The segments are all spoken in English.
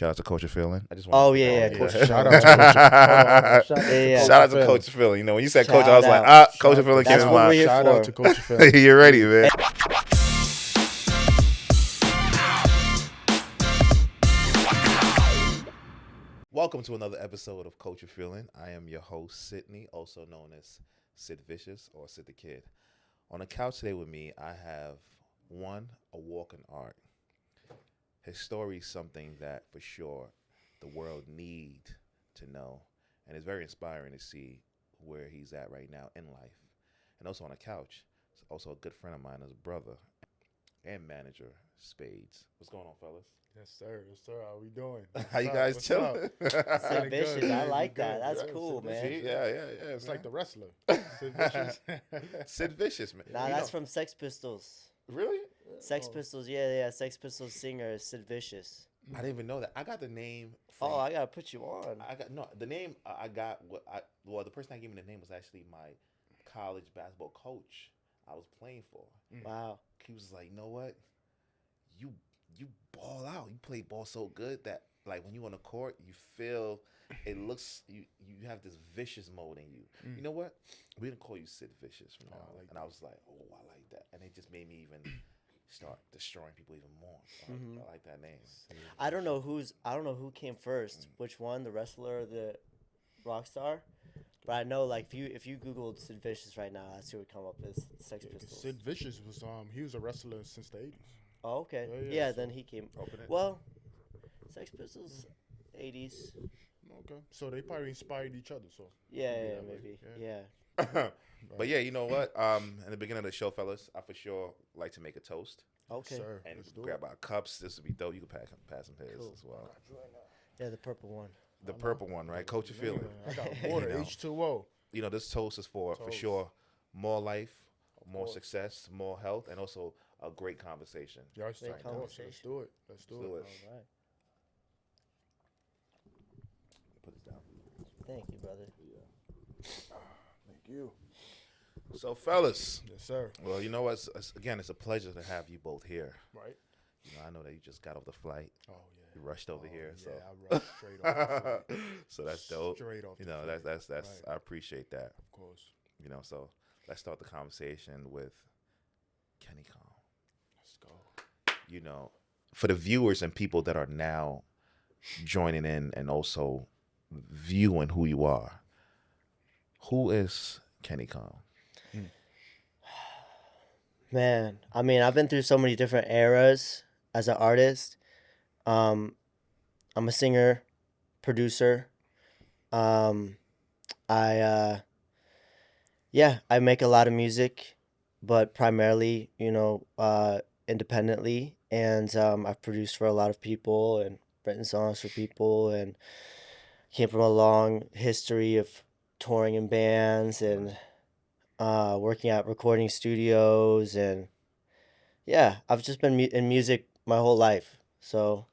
Shout out to Coach Feeling. I just want Oh to yeah, Coach. Shout out to Coach. Hold on. Shout out to Yeah. Coach Shout out to Phil. Coach Feeling. You know, when you said Coach, I Shout was like, out. Coach Shout- Feeling came That's in what we're mind. here Shout for. out to Coach Phil. You're ready, man. Welcome to another episode of Coach Feeling. I am your host, Sydney, also known as Sid Vicious or Sid the Kid. On the couch today with me, I have a walking art. His story is something that for sure the world need to know, and it's very inspiring to see where he's at right now in life. And also on the couch, it's also a good friend of mine, his brother and manager, Spaze. What's going on, fellas? Yes, sir. Yes, sir. How we doing? How you What's guys up? chilling? Sid Good, Vicious, man. I You like good? that. That's Yeah, cool, Sid man. Vicious. See? Yeah. It's man. like the wrestler. Sid Vicious. Sid Vicious, man. Nah, You that's know- from Sex Pistols. Really? Sex Oh. Pistols, yeah. Sex Pistols singer is Sid Vicious. I didn't even know that. I got the name. From, Oh, I gotta put you on. I got no. The name I got. The person that gave me the name was actually my college basketball coach I was playing for. Wow. He was like, you know what? You ball out. You play ball so good that like when you on the court, you feel it looks you have this vicious mode in you. You know what? We're gonna call you Sid Vicious from now. I like and I was like, oh, I like that. And it just made me even start destroying people even more. So I like that name. I don't know who came first, which one, the wrestler or the rock star. But I know, like, if you Googled Sid Vicious right now, that's who would come up as Sex Pistols. Sid Vicious was he was a wrestler since the 80s. Oh, okay. Yeah, Yeah, so- then he came. Open it. Well, Sex Pistols, 80s. Okay, so they probably inspired each other. So Yeah, that way, maybe. yeah. Yeah. But yeah, you know what? In the beginning of the show, fellas, I for sure like to make a toast Okay. Sir, and let's do grab it. our cups. This would be dope. You can pass some his Cool. as well. Yeah, the purple one. The purple one, right? Coach, you feeling? I got water, You know. H2O. You know, this toast is for Toast. sure more life, more course. success, more health, and also a great conversation. Yes, Great of course. Let's conversation. do it. Let's do Let's do it. it. All right. Put this down. Thank you, brother. Thank you. So, fellas, Yes, sir. well, you know what? Again, it's a pleasure to have you both here. Right. You know, I know that you just got off the flight. Oh You yeah. rushed over Oh, here, yeah, so I rushed straight off the flight. so that's dope. Straight off. You the know, flight. that's Right. I appreciate that. Of course. You know, so let's start the conversation with Kinnecom. Let's go. You know, for the viewers and people that are now joining in and also viewing who you are, who is Kinnecom? Man, I mean, I've been through so many different eras as an artist. I'm a singer, producer. I make a lot of music, but primarily, independently. And I've produced for a lot of people and written songs for people, and came from a long history of touring in bands and working at recording studios, and yeah, I've just been in music my whole life. So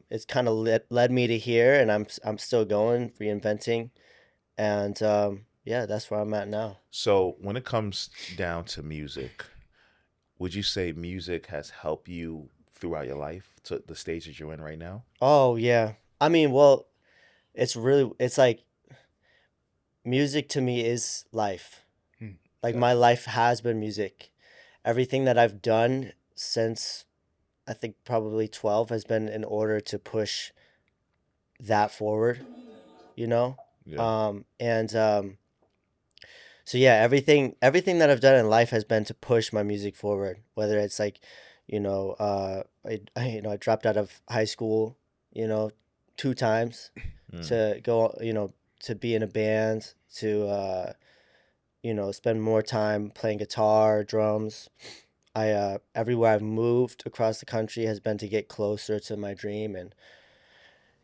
it's kind of led me to here, and I'm still going, reinventing, and yeah, that's where I'm at now. So when it comes down to music, would you say music has helped you throughout your life to the stage that you're in right now? Oh yeah, I mean, well, it's like music to me is life. Like my life has been music. Everything that I've done since I think probably 12 has been in order to push that forward, you know? Yeah. So yeah, everything that I've done in life has been to push my music forward, whether it's like, I dropped out of high school, 2 times to go, to be in a band, to spend more time playing guitar, drums. Everywhere I've moved across the country has been to get closer to my dream,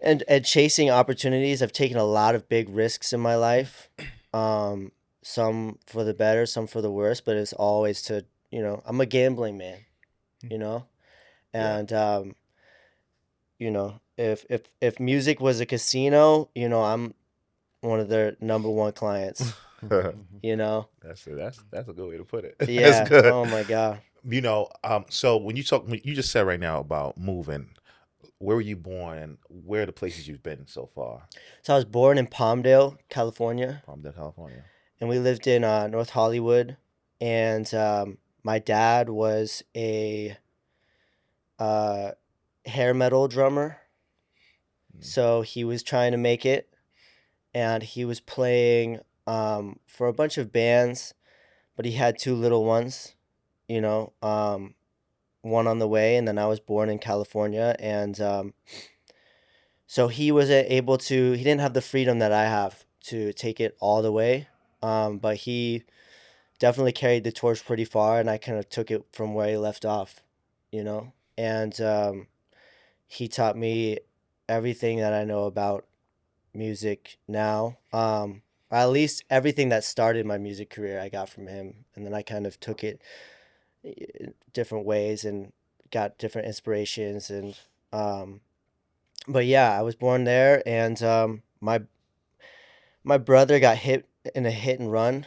and chasing opportunities. I've taken a lot of big risks in my life, some for the better, some for the worse, but it's always to, I'm a gambling man, and if music was a casino, I'm one of their number one clients. That's a good way to put it. Yeah. That's good. Oh my God. So when you just said right now about moving, where were you born and where are the places you've been so far? So I was born in Palmdale, California, Palmdale, California. and we lived in North Hollywood. And my dad was a uh, hair metal drummer, so he was trying to make it, and he was playing for a bunch of bands, but he had two little ones, you know, one on the way, and then I was born in California, and so he was able to. He didn't have the freedom that I have to take it all the way, but he definitely carried the torch pretty far, and I kind of took it from where he left off, you know, and he taught me everything that I know about music now. Or at least everything that started my music career I got from him, and then I kind of took it different ways and got different inspirations. And but yeah, I was born there, and my brother got hit in a hit and run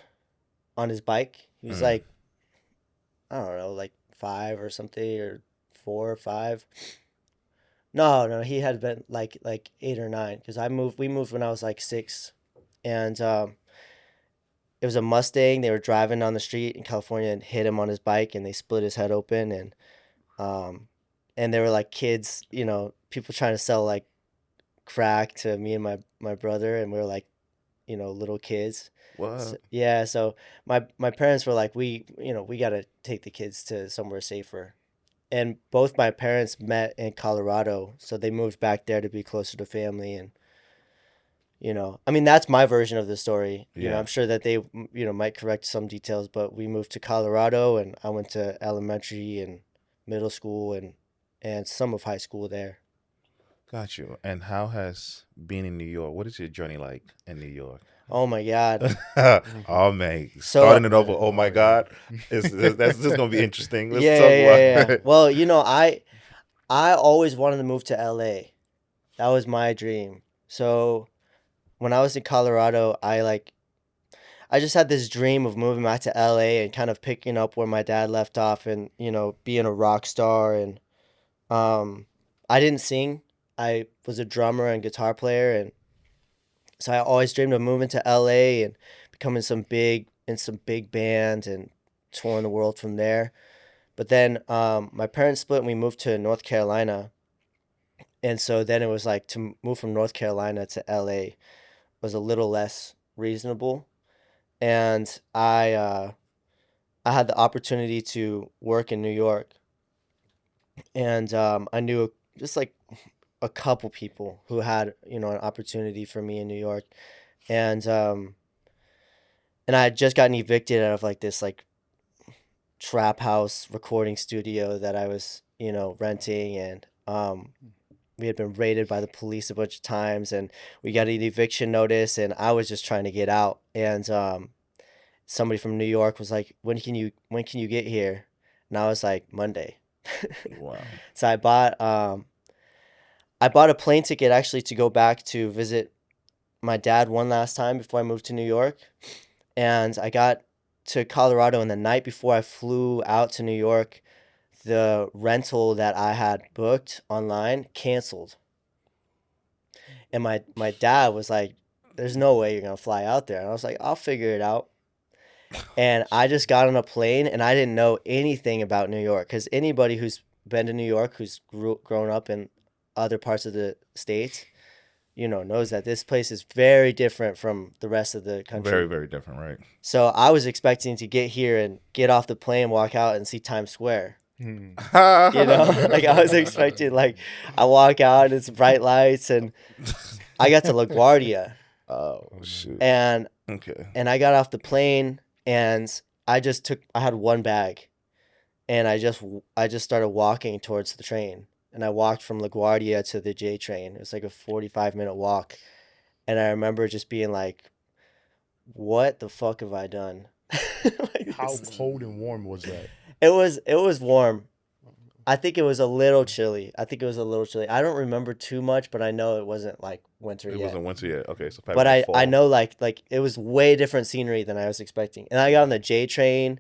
on his bike. He was like, I don't know, like 5 or something, or 4 or 5. No, he had been like 8 or 9, because we moved when I was like 6, and it was a Mustang. They were driving down the street in California and hit him on his bike, and they split his head open. And there were like kids, people trying to sell like crack to me and my brother, and we were like, little kids. What? So my parents were like, we got to take the kids to somewhere safer. And both my parents met in Colorado, so they moved back there to be closer to family. And I mean, that's my version of the story. Yeah. I'm sure that they might correct some details, but we moved to Colorado, and I went to elementary and middle school and some of high school there. Got you. And how has being in New York, what is your journey like in New York? Oh my God. Oh man, So- starting it over. Oh my God, that's just gonna be interesting. Let's talk Yeah. about it. Well, I always wanted to move to LA. That was my dream. So when I was in Colorado, I just had this dream of moving back to LA and kind of picking up where my dad left off, and being a rock star. And I didn't sing. I was a drummer and guitar player, and so I always dreamed of moving to LA and becoming some big band and touring the world from there. But then my parents split and we moved to North Carolina. And so then it was like, to move from North Carolina to LA was a little less reasonable. And I had the opportunity to work in New York. And I knew just like a couple people who had, an opportunity for me in New York. And I had just gotten evicted out of like this like trap house recording studio that I was, renting. And we had been raided by the police a bunch of times, and we got an eviction notice, and I was just trying to get out. And somebody from New York was like, when can you get here? And I was like, Monday. Wow. So I bought a plane ticket actually to go back to visit my dad one last time before I moved to New York. And I got to Colorado, and the night before I flew out to New York, the rental that I had booked online canceled. And my dad was like, there's no way you're going to fly out there. And I was like, I'll figure it out. And I just got on a plane, and I didn't know anything about New York, because anybody who's been to New York, who's grown up in other parts of the States, knows that this place is very different from the rest of the country. Very, very different, right? So I was expecting to get here and get off the plane, walk out, and see Times Square. Like I was expecting, like I walk out and it's bright lights, and I got to LaGuardia. Oh shoot. And Okay. and I got off the plane, and I had one bag, and I just started walking towards the train, and I walked from LaGuardia to the J train. It was like a 45-minute walk, and I remember just being like, what the fuck have I done? Like, How cold and warm was that? It was warm. I think it was a little chilly. I don't remember too much, but I know it wasn't like winter It yet. wasn't winter yet. Okay, so probably But like fall. I know like it was way different scenery than I was expecting. And I got on the J train,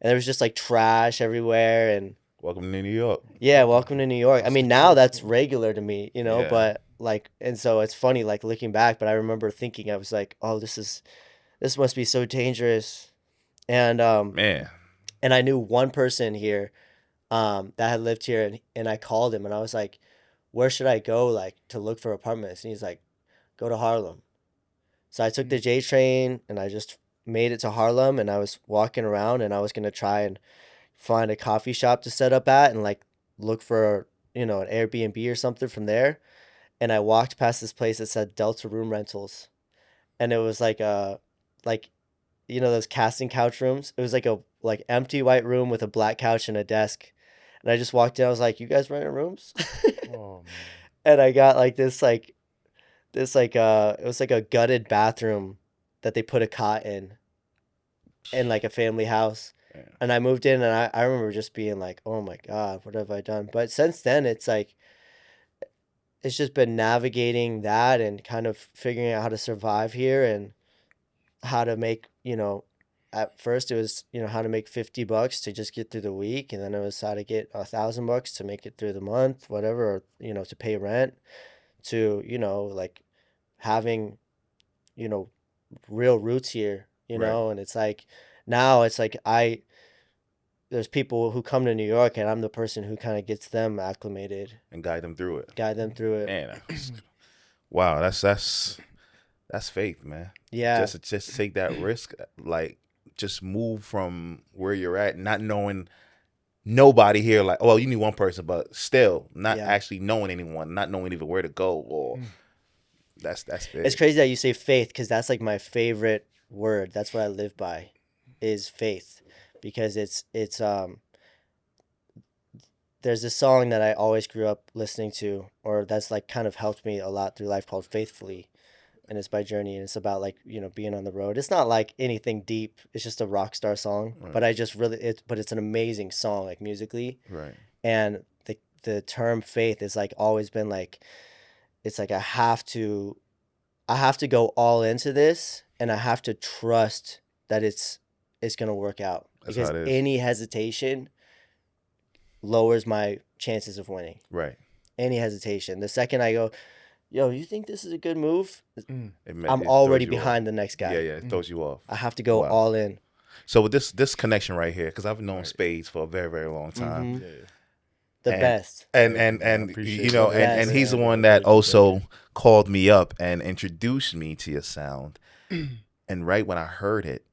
and there was just like trash everywhere, and Welcome to New York. Yeah, welcome to New York. I mean, now that's successful. regular to me, Yeah. but like, and so it's funny, like looking back, but I remember thinking, I was like, oh, this must be so dangerous. Man. And I knew one person here, that had lived here, and I called him and I was like, where should I go, like, to look for apartments? And he's like, go to Harlem. So I took the J train and I just made it to Harlem, and I was walking around and I was gonna try and find a coffee shop to set up at and like look for, an Airbnb or something from there. And I walked past this place that said Delta Room Rentals, and it was like those casting couch rooms. It was like a empty white room with a black couch and a desk. And I just walked in. I was like, "You guys renting rooms?" Oh man. And I got like it was like a gutted bathroom that they put a cot in like a family house. Yeah. And I moved in, and I remember just being like, oh my God, what have I done? But since then, it's like, it's just been navigating that and kind of figuring out how to survive here and how to make, at first it was, how to make $50 to just get through the week. And then it was how to get $1,000 to make it through the month, whatever, or, to pay rent, to, like having, you know, real roots here, Right. and it's like, now it's like, there's people who come to New York, and I'm the person who kind of gets them acclimated, And guide them through it. guide them through it. Man, wow, that's faith, man. Yeah. Just take that risk, like just move from where you're at, not knowing nobody here. Like, well, you need one person, but still not Yeah. actually knowing anyone, not knowing even where to go, or that's big. It's crazy that you say faith, because that's like my favorite word. That's what I live by, is faith, because it's there's this song that I always grew up listening to, or that's like kind of helped me a lot through life, called Faithfully. And it's by Journey, and it's about like, being on the road. It's not like anything deep. It's just a rock star song, Right. but but it's an amazing song, like musically. Right. And the term faith is like always been like, it's like I have to go all into this, and I have to trust that it's gonna work out, That's because how it is. any hesitation lowers my chances of winning. Right. Any hesitation, the second I go, yo, you think this is a good move? I'm It already throws you behind off. the next guy. Yeah, it throws you off. I have to go Wow. all in. So with this connection right here, because I've known Right. Spaze for a very, very long time. Mhm. Yeah. The And- best. And Thank you, man. I and appreciate you know, that. and he's the Yes, one man. that Thank you, also thank you. called me up and introduced me to your sound. And right when I heard it,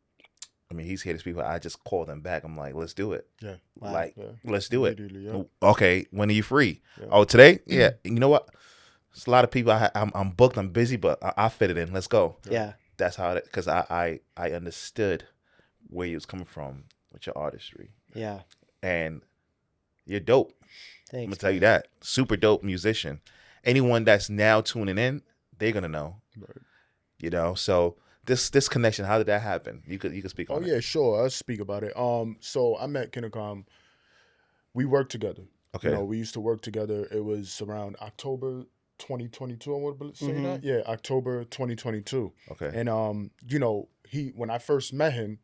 I mean, he's here to speak, but I just called him back. I'm like, let's do it. Yeah. Wow. Like, Yeah. let's do it. Immediately, yeah. Okay, when are you free? Yeah. Oh, today? Yeah. You know what? It's a lot of people. I'm booked. I'm busy, but I fit it in. Let's go. Yeah. That's how it. Because I understood where you was coming from with your artistry, Yeah. and you're dope. I'm Thanks. gonna tell you that. Super dope musician. Anyone that's now tuning in, they're gonna know. Right. So this connection, how did that happen? You could speak Oh on it. yeah, sure. I'll speak about it. So I met Kinnecom. We worked together. Okay. We used to work together. It was around October 2022. I would say Mhm. that. Yeah, October 2022. Okay. And when I first met him,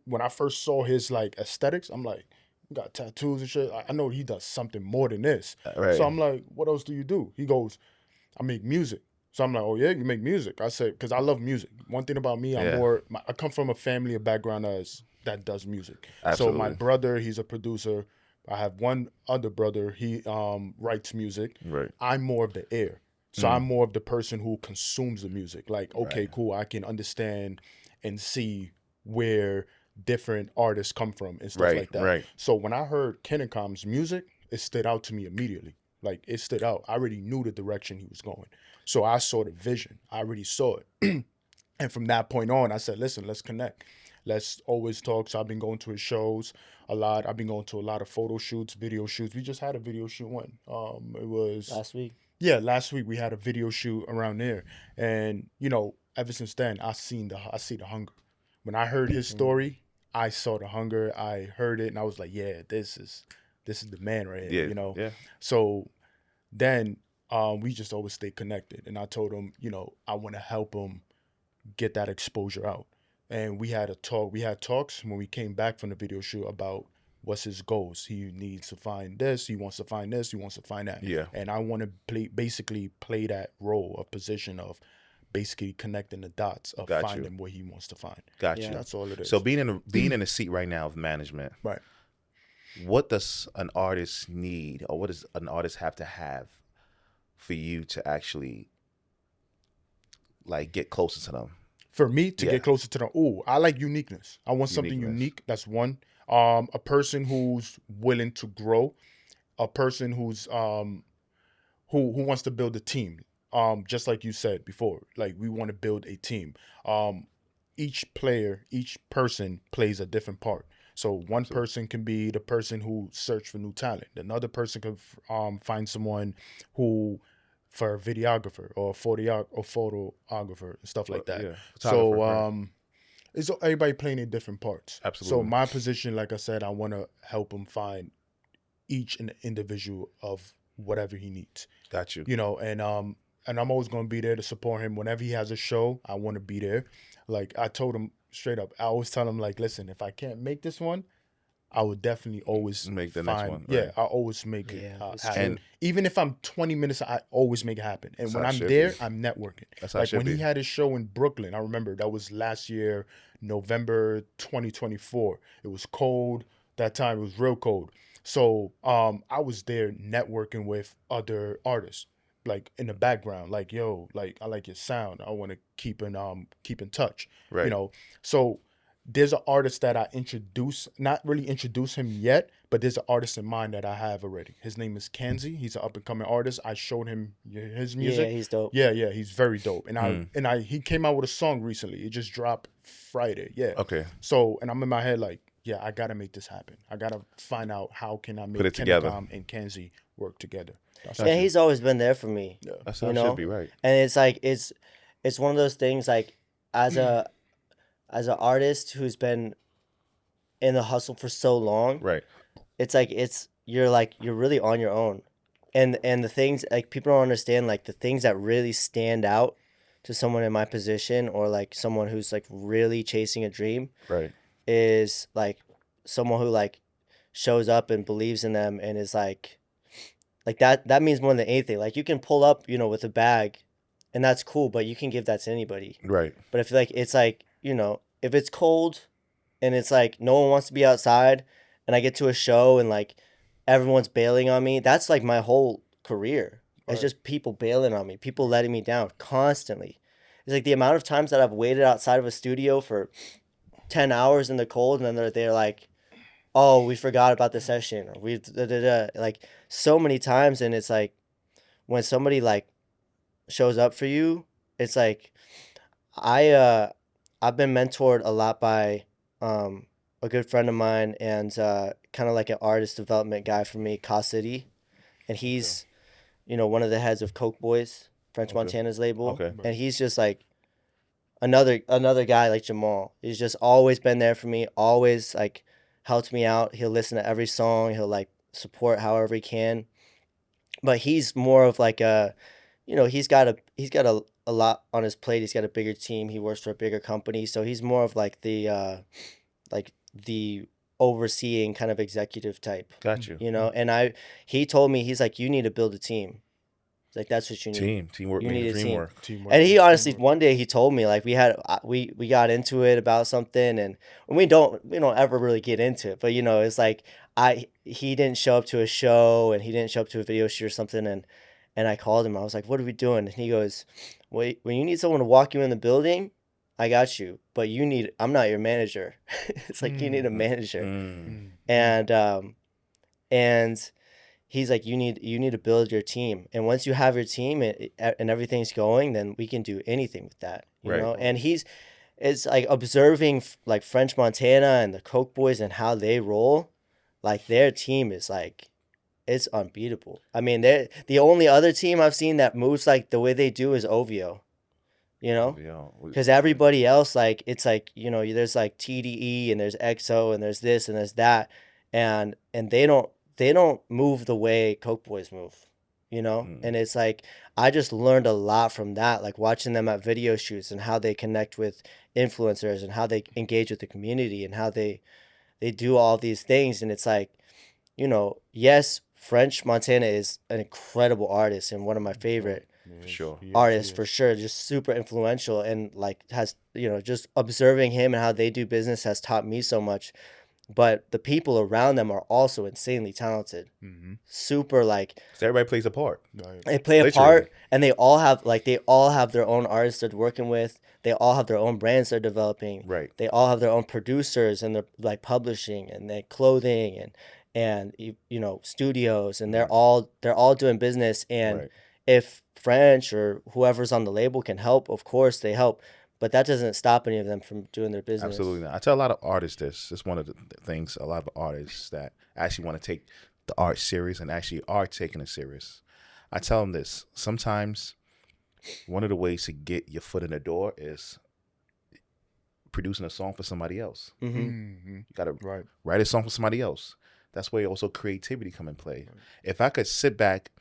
when I first saw his like aesthetics, I'm like, he got tattoos and shit. I know he does something more than this. Right. So I'm like, what else do you do? He goes, I make music. So I'm like, oh yeah, you make music. I said, because I love music. One thing about me, Yeah. I come from a family, a background that does music. Absolutely. So my brother, he's a producer. I have one other brother. He writes music. Right. I'm more of the ear. So I'm more of the person who consumes the music. Like, okay, Right. cool. I can understand and see where different artists come from and stuff Right. like that. Right. So when I heard Kinnecom's music, it stood out to me immediately. Like, it stood out. I already knew the direction he was going. So I saw the vision. I already saw it. And from that point on, I said, listen, let's connect. Let's always talk. So I've been going to his shows a lot. I've been going to a lot of photo shoots, video shoots. We just had a video shoot one. It was Last week. last week we had a video shoot around there. And ever since then, I see the hunger. When I heard his story, I saw the hunger. I heard it and I was like, yeah, this is the man right here. Yeah. Yeah. So then we just always stay connected. And I told him, I want to help him get that exposure out. And we had a talk. We had talks when we came back from the video shoot about what's his goals. He needs to find this. He wants to find this. He wants to find that. Yeah. And I want to basically play that role, a position of basically connecting the dots of Got you. finding what he wants to find. Got Yeah. you. That's all it is. So being in the seat right now of management, Right. what does an artist need, or what does an artist have to have for you to actually like get closer to them? For me to Yeah. get closer to the, I like uniqueness. I want something Uniqueness. unique. That's one. A person who's willing to grow, a person who's who wants to build a team. Just like you said before, like we want to build a team. Each player, each person plays a different part. So one person can be the person who search for new talent. Another person can find someone who, for a videographer or a photographer and stuff like that. Yeah. So Photographer, right. it's everybody playing in different parts. Absolutely. So my position, like I said, I want to help him find each individual of whatever he needs. Got you. You know, and I'm always going to be there to support him whenever he has a show. I want to be there. Like I told him straight up, I always tell him like, listen, if I can't make this one, I would definitely always Make the next one, Yeah, right. I always make it Yeah, it's happen. And- Even if I'm 20 minutes, I always make it happen. And That's when how it I'm should there, be. I'm networking. That's how it Like should when he be. had his show in Brooklyn, I remember that was last year, November 2024. It was cold. That time it was real cold. So I was there networking with other artists, like in the background, like, yo, like I like your sound. I want to keep in touch. Right. You know, so there's an artist that I not really introduce him yet, but there's an artist in mind that I have already. His name is Kanzi. He's an up and coming artist. I showed him his music. Yeah, he's dope. Yeah, he's very dope. And he came out with a song recently. It just dropped Friday. Yeah. Okay. So, and I'm in my head like, yeah, I gotta make this happen. I gotta find out how can I make Put it together. Kinnecom and Kanzi work together. That's And he's always been there for me. That's how You it know? should be, right? And it's like it's one of those things like as an artist who's been in the hustle for so long, Right. it's like you're really on your own. And the things like people don't understand, like the things that really stand out to someone in my position or like someone who's like really chasing a dream Right. is like someone who like shows up and believes in them and is like that means more than anything. Like you can pull up, with a bag and that's cool, but you can give that to anybody. Right. But if like it's like, if it's cold and it's like no one wants to be outside and I get to a show and like everyone's bailing on me, that's like my whole career. It's Right. just people bailing on me, people letting me down constantly. It's like the amount of times that I've waited outside of a studio for 10 hours in the cold and then they're like, oh, we forgot about the session or we like so many times. And it's like when somebody like shows up for you, it's like I've been mentored a lot by a good friend of mine and kind of like an artist development guy for me, Ka City. And he's, one of the heads of Coke Boys, French Okay. Montana's label. Okay. And he's just like another guy like Jamal. He's just always been there for me, always like helped me out. He'll listen to every song. He'll like support however he can. But he's more of like he's got a lot on his plate. He's got a bigger team. He works for a bigger company. So he's more of like the overseeing kind of executive type, Got you. And he told me, he's like, you need to build a team. He's like, that's what you need. Teamwork You makes need the a dream team. work. Teamwork. And he honestly, one day he told me like we got into it about something and we don't ever really get into it, but it's like he didn't show up to a show and he didn't show up to a video shoot or something and I called him. I was like, what are we doing? And he goes, wait, when you need someone to walk you in the building, I got you, but I'm not your manager. It's like you need a manager. And he's like, you need to build your team. And once you have your team and everything's going, then we can do anything with that, you Right. know? And it's like observing like French Montana and the Coke Boys and how they roll, like their team is like, it's unbeatable. I mean, the only other team I've seen that moves like the way they do is OVO, because everybody else, like, it's like, there's like TDE and there's XO and there's this and there's that. And they don't move the way Coke Boys move, And it's like, I just learned a lot from that, like watching them at video shoots and how they connect with influencers and how they engage with the community and how they they do all these things, and it's like, yes, French Montana is an incredible artist and one of my favorite For sure. artists for sure, just super influential, and like has, just observing him and how they do business has taught me so much. But the people around them are also insanely talented, super like So everybody plays a part. they play a Literally. part, and they all have their own artists they're working with. They all have their own brands they're developing. Right. They all have their own producers, and they're like publishing and their clothing and studios, and they're all doing business. And Right. if French or whoever's on the label can help, of course they help. But that doesn't stop any of them from doing their business. Absolutely not. I tell a lot of artists this. It's one of the things, a lot of artists that actually want to take the art serious and actually are taking it serious. I tell them this. Sometimes one of the ways to get your foot in the door is producing a song for somebody else. You got to write a song for somebody else. That's where also creativity come in play. If I could sit back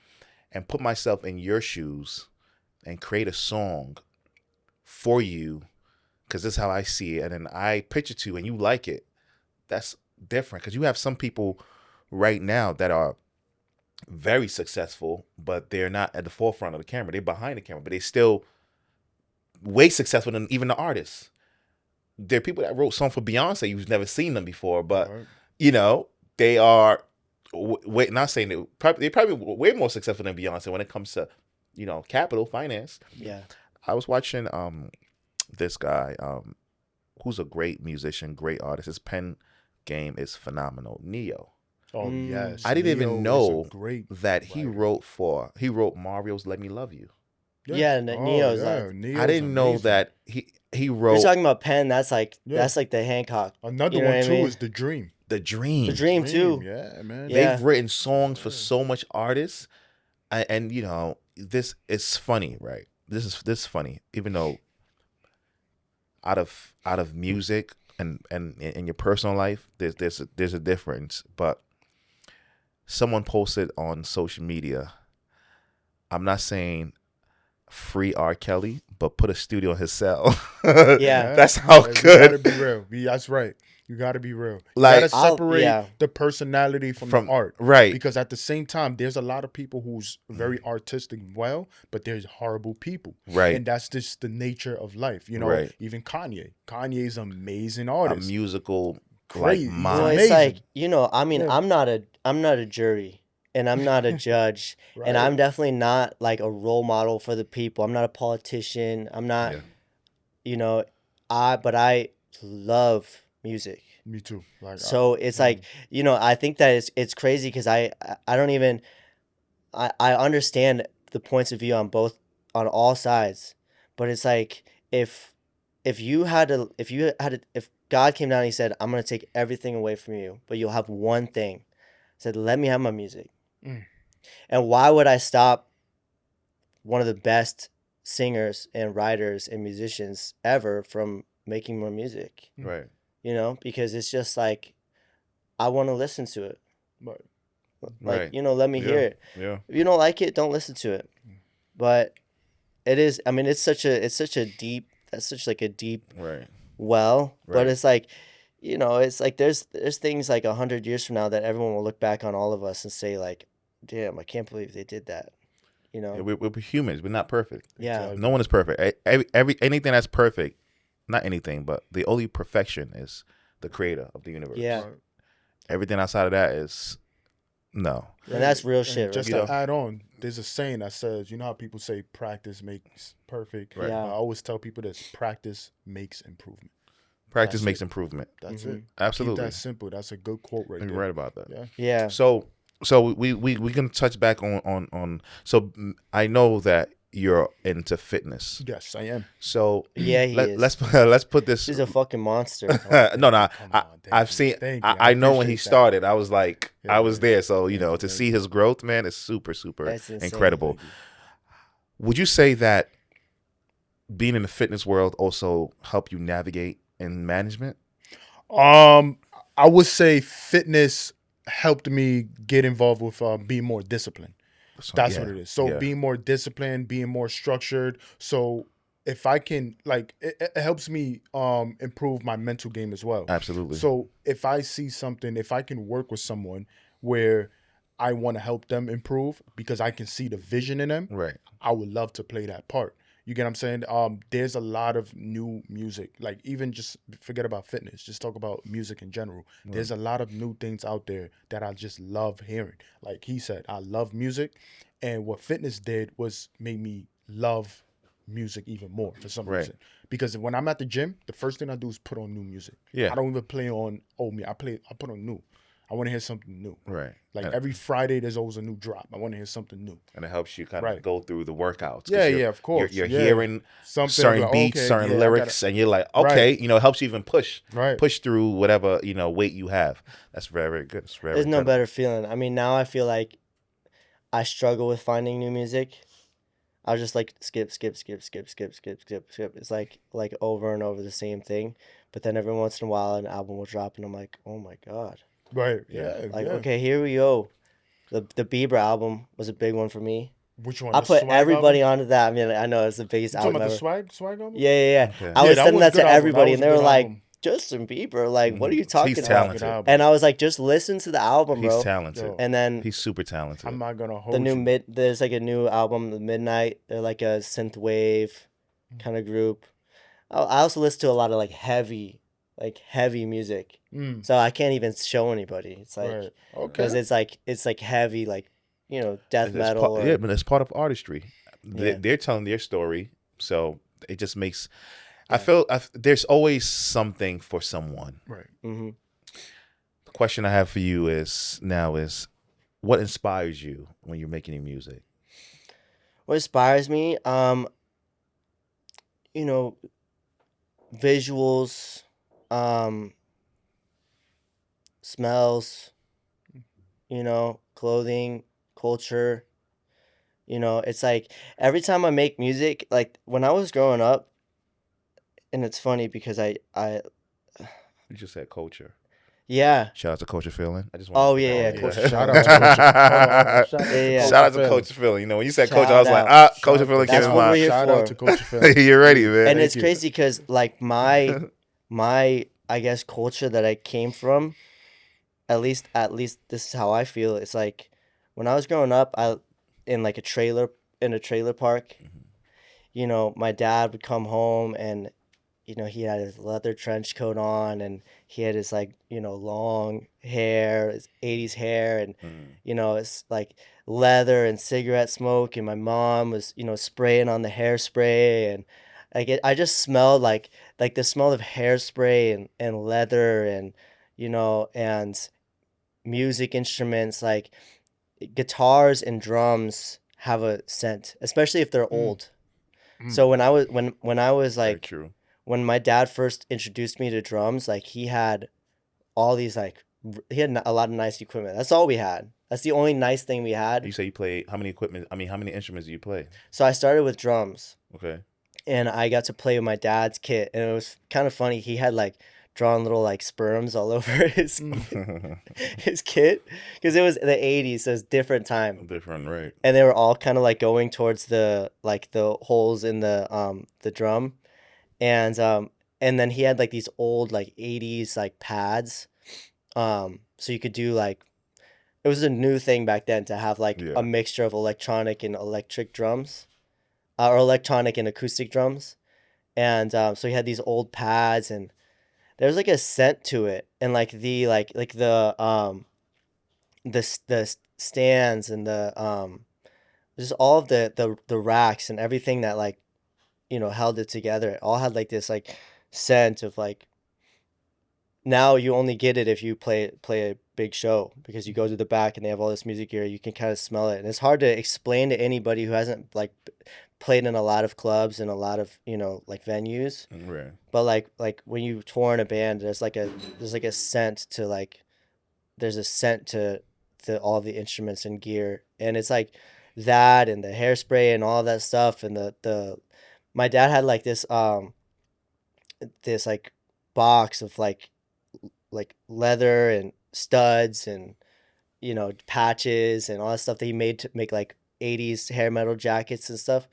and put myself in your shoes and create a song for you, because this is how I see it, and then I pitch it to you and you like it, that's different. Because you have some people right now that are very successful, but they're not at the forefront of the camera. They're behind the camera, but they're still way successful than even the artists. There are people that wrote songs for Beyonce, you've never seen them before, but they are not saying they're probably way more successful than Beyonce when it comes to capital finance. Yeah. I was watching this guy who's a great musician, great artist. His pen game is phenomenal. Neo. Oh yes. I didn't Neo even is know a great that he writer. wrote Mario's "Let Me Love You." Yeah, Neo's like, Neo's I didn't know amazing. that he you're wrote talking about Penn. That's like Yeah. the Hancock. Another you know one what I too mean? is The Dream. The Dream. The Dream too. Yeah, man. Yeah. They've written songs for so much artists, and this is funny, right? This is funny, even though out of music and in your personal life, there's a difference. But someone posted on social media, I'm not saying free R. Kelly, but put a studio in his cell. Yeah. That's how You good. gotta be real. That's right. You gotta be real. You Like, gotta separate the personality from from the art. right. Because at the same time, there's a lot of people who's very artistic well, but there's horrible people. Right. And that's just the nature of life. Right. Even Kanye. Kanye's an amazing A artist. musical Crazy. like He's mind. It's amazing. like, I mean, Yeah. I'm not a jury, and I'm not a judge, and I'm definitely not like a role model for the people. I'm not a politician. I'm not, but I love music. Me too. Like, So it's like, I think that it's crazy because I don't even I understand the points of view on all sides, but it's like if God came down and he said, I'm gonna take everything away from you, but you'll have one thing, said, let me have my music. And why would I stop one of the best singers and writers and musicians ever from making more music? Right. Because it's just like, I want to listen to it. Right. Like, Right. let me hear it. Yeah. If you don't like it, don't listen to it. But it is, I mean, it's such a deep Right. well, Right. but it's like, it's like there's things like 100 years from now that everyone will look back on all of us and say like, damn, I can't believe they did that. Yeah, we're humans. We're not perfect. Yeah. No one is perfect. Anything that's perfect, not anything, but the only perfection is the creator of the universe. Yeah. Right. Everything outside of that is no. And that's real And shit, right? Just to add on, there's a saying that says, you know how people say practice makes perfect? Right. Yeah. I always tell people this: practice makes improvement. Practice That's makes it. improvement. That's Mhm. it. Absolutely. Keep that simple. That's a good quote right You're there. right about that. Yeah. Yeah. So we can touch back on. So I know that you're into fitness. Yes, I am. So Yeah, he is. let's put this. He's a fucking monster. No, Come on, thank I've you. seen. Thank you. I know when he appreciate that. started, I was like, Yeah, I was yeah. there. So Thank you, to thank see you. his growth, man, is super That's insane. incredible. Thank you. Would you say that being in the fitness world also helped you navigate in management? I would say fitness helped me get involved with being more disciplined. So, That's yeah, what it is. So yeah. being more disciplined, being more structured. So if I can, like, it helps me improve my mental game as well. Absolutely. So if I see something, if I can work with someone where I want to help them improve because I can see the vision in them, Right. I would love to play that part. You get what I'm saying? There's a lot of new music. Like, even just forget about fitness. Just talk about music in general. Right. There's a lot of new things out there that I just love hearing. Like he said, I love music, and what fitness did was made me love music even more for some Right. reason. Because when I'm at the gym, the first thing I do is put on new music. Yeah. I don't even play on old music. I put on new. I want to hear something new. Right. Like And, every Friday, there's always a new drop. I want to hear something new. and it helps you kind of Right. go through the workouts. 'Cause Yeah, you're, yeah, of course. You're Yeah. hearing Something certain like, beats, okay, certain yeah, I lyrics, and you're like, Right. okay, you know, it helps you even push Right. through whatever, you know, weight you have. That's very, very good. It's very There's no incredible. better feeling. I mean, now I feel like I struggle with finding new music. I'll just like skip, skip, skip, skip, skip, skip, skip, skip. It's like over and over the same thing. But then every once in a while, an album will drop, and I'm like, oh my god! Right. Yeah. Yeah. Like, yeah. okay, here we go. The Bieber album was a big one for me. Which one? I The put Swag everybody album? onto that. I mean, I know it's the biggest You talking album about the ever. swag album? Yeah, yeah, yeah. Okay. I Yeah, was that sending was that good to album. That everybody, was and a they were good like, album. Justin Bieber, like, what are you He's talking That was a about? good talented. album. And I was like, just listen to the album, He's bro. talented. Yo. And then He's super talented. I'm not gonna the hold new you. there's like a new album, The Midnight. They're like a synth wave kind of group. I also listen to a lot of like heavy music. Mm, So I can't even show anybody. It's like right. because Okay. it's like heavy, like death It's metal part, or yeah, but it's part of artistry. Yeah. They're telling their story, so it just makes. I Yeah. feel there's always something for someone. Right. hmm The question I have for you is what inspires you when you're making your music? What inspires me, you know, visuals, smells, clothing, culture. It's like every time I make music, like when I was growing up, and it's funny because I You just said culture. yeah. Shout out to Culture Feeling. I just Oh, wanted to yeah, know. yeah, Culture Shout Feeling. out to Culture. Hold on. Shout out Yeah, yeah. to Shout out to Feeling. Culture Feeling. You know, when you said Shout Culture, I was like, out. Culture Shout Feeling out came That's in what we're mind. here Shout for. out to Culture Feeling. You're ready, man. And Thank it's you. crazy because like my I guess culture that I came from, at least this is how I feel. It's like when I was growing up, I in like a trailer park. My dad would come home and he had his leather trench coat on and he had his like long hair, his 80s hair, and it's like leather and cigarette smoke, and my mom was spraying on the hairspray, and like I just smelled like the smell of hairspray and leather, and and music instruments like guitars and drums have a scent, especially if they're Mm. old. Mm. So when I was Very like true. when my dad first introduced me to drums, like he had all these like he had a lot of nice equipment. That's all we had. That's the only nice thing we You had. say you play how many equipment? I mean, how many instruments do you play? So I started with drums, Okay. and I got to play with my dad's kit, and it was kind of funny. He had like drawn little like sperms all over his his kit because it was the 80s, so it's different time. Different, right? And they were all kind of like going towards the holes in the drum, and then he had like these old like 80s like pads, so you could do like it was a new thing back then to have like Yeah. a mixture of electronic and electric drums, or electronic and acoustic drums, and so he had these old pads, and there's like a scent to it, and like the stands and the just all of the racks and everything that like held it together. It all had like this like scent of like, now you only get it if you play a big show, because you go to the back and they have all this music gear. You can kind of smell it, and it's hard to explain to anybody who hasn't like played in a lot of clubs and a lot of like venues. Right. But like when you tour in a band, there's like a scent to like there's a scent to all the instruments and gear, and it's like that and the hairspray and all that stuff, and the my dad had like this like box of like leather and studs and patches and all that stuff that he made to make like 80s hair metal jackets and stuff.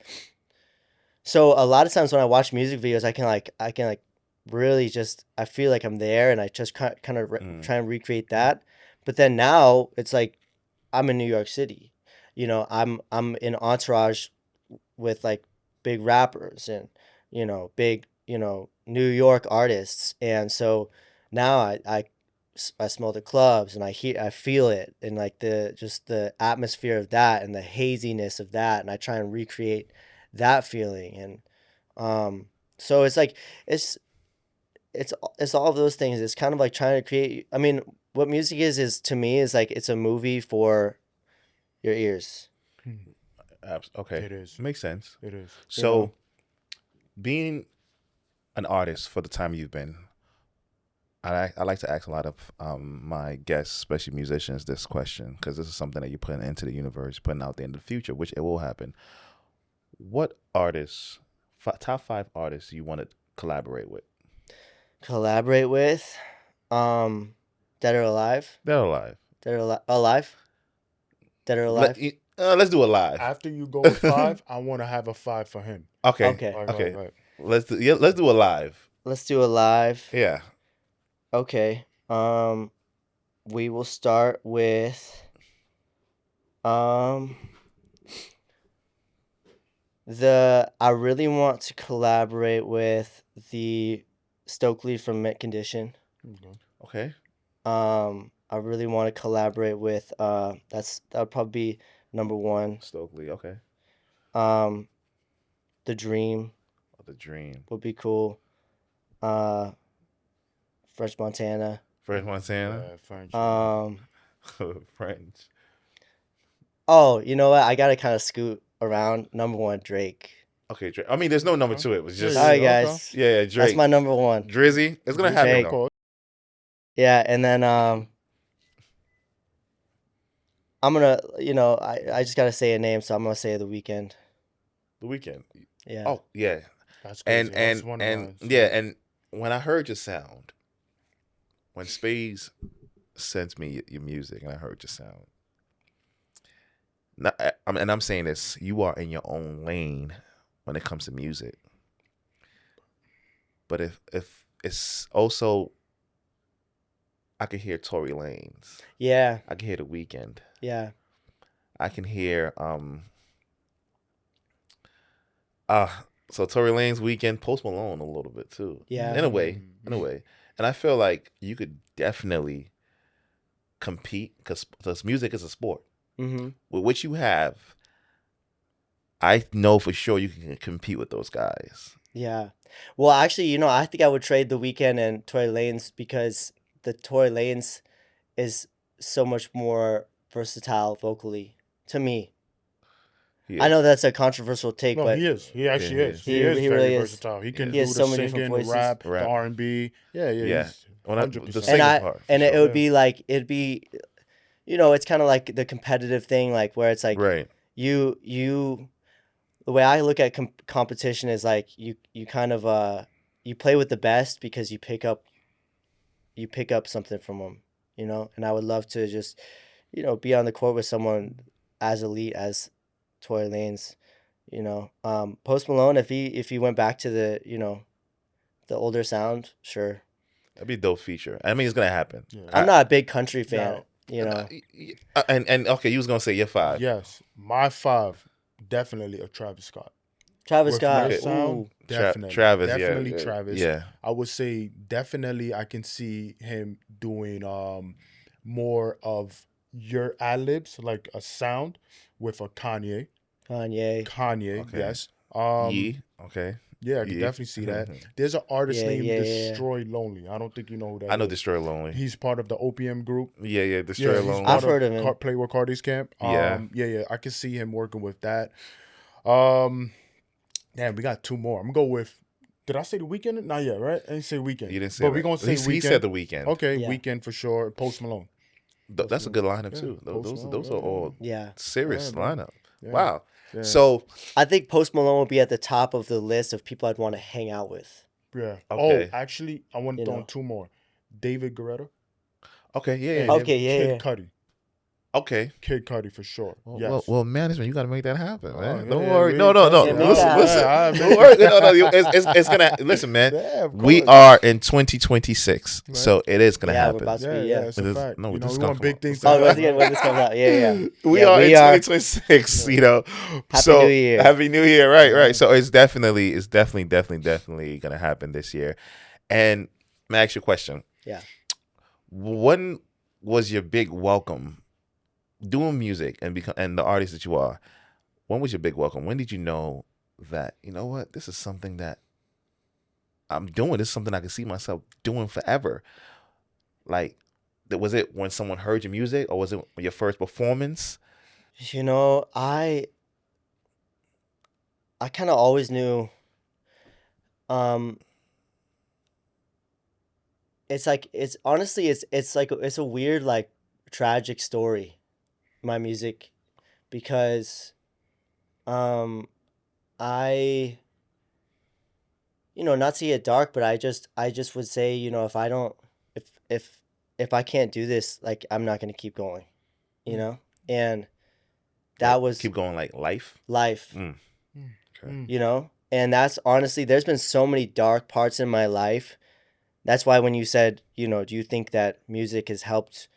So a lot of times when I watch music videos, I can like really just I feel like I'm there, and I just kind of try and recreate that. But then now it's like I'm in New York City, I'm in entourage with like big rappers and big New York artists, and so now I smell the clubs, and I feel it, and like the atmosphere of that and the haziness of that, and I try and recreate that feeling. And so it's like it's it's all of those things. It's kind of like trying to create. I mean, what music is to me is like it's a movie for your ears. Okay, It is. makes sense. It is. So, being an artist for the time you've been, I like to ask a lot of my guests, especially musicians, this question, because this is something that you're putting into the universe, putting out there in the future, which it will happen. What artists, top 5 artists you want to collaborate with? Collaborate with, dead or alive? They're alive. Dead or alive? Dead or alive? Let's do alive. After you go with 5, I want to have a 5 for him. Okay. Okay. Okay. Right. Let's do alive. Let's do alive. Yeah. Okay. We will start with I really want to collaborate with the Stokely from Mint Condition. Okay. I really want to collaborate with that would probably be number 1. Stokely. Okay. The Dream The Dream. would be cool. French Montana. French Montana. French. French. Oh, you know what? I gotta kind of scoot around. Number 1, Drake. Okay, Drake. I mean, there's no number to it. It was just Sorry, guys. yeah, Drake. That's my number 1. Drizzy. It's gonna happen Drake. though. Yeah, and then I'm gonna, I just gotta say a name, so I'm gonna say The Weeknd. The Weeknd. Yeah. Oh yeah. That's crazy. That's one of and mine. yeah, and when I heard your sound, when Spaze sent me your music and I heard your sound, and I'm saying this, you are in your own lane when it comes to music. But if it's also, I can hear Tory Lanez. Yeah. I can hear The Weeknd. Yeah. I can hear so Tory Lanez, Weeknd, Post Malone a little bit too. Yeah. In a way. And I feel like you could definitely compete because music is a sport. Mm-hmm. With what you have, I know for sure you can compete with those guys. Yeah. Well, actually, I think I would trade The Weeknd and Tory Lanez because the Tory Lanez is so much more versatile vocally to me. I know that's a controversial take, No, but he is. He actually is. He is he very really is. versatile. He can He do has the so many different singing, the voices. rap, the R&B. Yeah. Yeah. 100%. And it would be like it'd be, it's kind of like the competitive thing, like where it's like right. You the way I look at competition is like you kind of you play with the best because you pick up something from them, and I would love to just be on the court with someone as elite as Tory Lanez. Post Malone, if he went back to the the older sound, sure. That'd be a dope feature. I mean, it's gonna happen. Yeah. I'm not a big country fan, And okay, you was gonna say your 5. Yes, my 5 definitely a Travis Scott. Travis With Scott, no sound, definitely. Travis, definitely yeah. Travis. Yeah. I would say definitely I can see him doing more of your ad-libs, like a sound with a Kanye. Kanye, okay. Yes. Okay. Yeah, I can definitely see that. There's an artist named Destroy Lonely. I don't think you know who that is. I know Destroy Lonely. He's part of the OPM group. Yeah, Destroy Lonely. I've heard of him. Playboy Cardi's camp. Yeah. I can see him working with that. Damn, we got 2 more. I'm gonna go with. Did I say The Weeknd? Not yet, right? I didn't say Weeknd. You didn't say but that. We're gonna say Weeknd. He said The Weeknd. Okay, Weeknd for sure. Post Malone. That's a good lineup too. Those are all serious lineup. Yeah. Wow. Yeah. So I think Post Malone will be at the top of the list of people I'd want to hang out with. Yeah. Okay. Oh, actually, I want to throw in 2 more. David Guetta. Okay. Yeah. Kid Cudi. Okay. Kid Cudi for sure. Well, Yes. management, you got to make that happen, Oh, man. yeah, Don't yeah, worry. we No, no, no. trust Yeah, you. make that Listen, happen. Don't worry. No, it's gonna. Listen, man. Yeah, of We course. are in 2026, Right. so it is gonna Yeah, we're happen. about to Yeah, be, yeah, yeah. it's a It is- fact. no, You know, this we is want gonna big come things out. to Oh, happen. when this comes out, yeah. We Yeah, are we in are. 2026. You know. Happy So, New Year. Happy New Year. Right, Yeah. right. So it's definitely gonna happen this year. And let me ask you a question. Yeah. When was your big welcome doing music and the artist that you are? When was your big welcome? When did you know that, you know what, this is something that I'm doing? This is something I can see myself doing forever. Like, was it when someone heard your music, or was it your first performance? You know, I kind of always knew. Um, it's like it's honestly it's like it's a weird like tragic story, my music, because um I not to get dark, but I just would say, if I don't if if if I can't do this, like I'm not gonna keep going, you Mm. know, and Like, that was keep going, like life. life. Mm, okay. Mm. And that's honestly, there's been so many dark parts in my life. That's why when you said, do you think that music has helped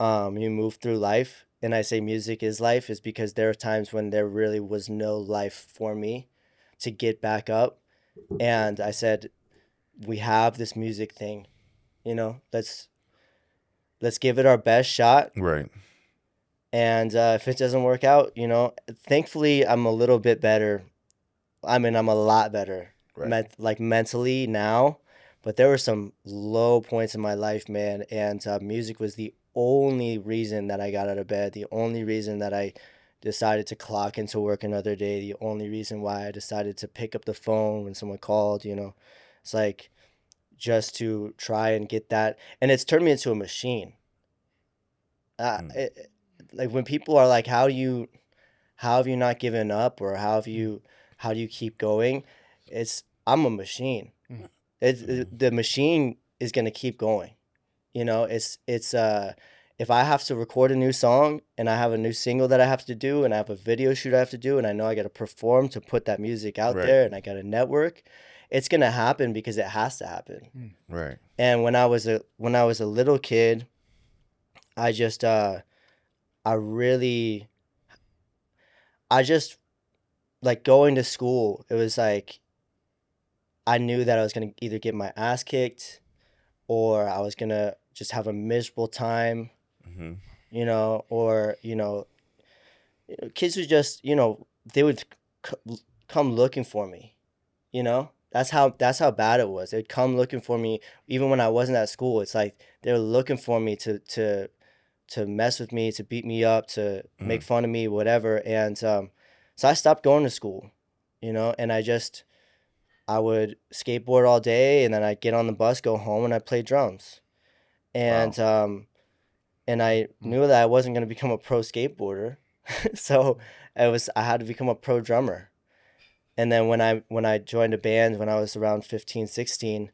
you move through life? And I say music is life, is because there are times when there really was no life for me to get back up. And I said, we have this music thing, let's give it our best shot. Right. And if it doesn't work out, thankfully I'm a little bit better. I mean, I'm a lot better, Right. like mentally now. But there were some low points in my life, man. And music was the only reason that I got out of bed. The only reason that I decided to clock into work another day. The only reason why I decided to pick up the phone when someone called. It's like just to try and get that. And it's turned me into a machine. Mm. Like when people are like, how have you not given up, or how do you keep going? I'm a machine. Mm. The machine is gonna keep going. It's if I have to record a new song and I have a new single that I have to do and I have a video shoot I have to do and I know I got to perform to put that music out Right. there and I got to network, it's gonna happen because it has to happen. Right. And when I was a little kid, I just I really I just like going to school. It was like I knew that I was gonna either get my ass kicked or I was gonna just have a miserable time, Mm-hmm. or kids would just they would come looking for me. That's how bad it was. They'd come looking for me even when I wasn't at school. It's like they were looking for me to mess with me, to beat me up, to make Mm. fun of me, whatever. And so I stopped going to school, and I would skateboard all day, and then I'd get on the bus, go home, and I'd play drums. And I knew that I wasn't going to become a pro skateboarder, so I had to become a pro drummer. And then when I joined a band when I was around 15, 16,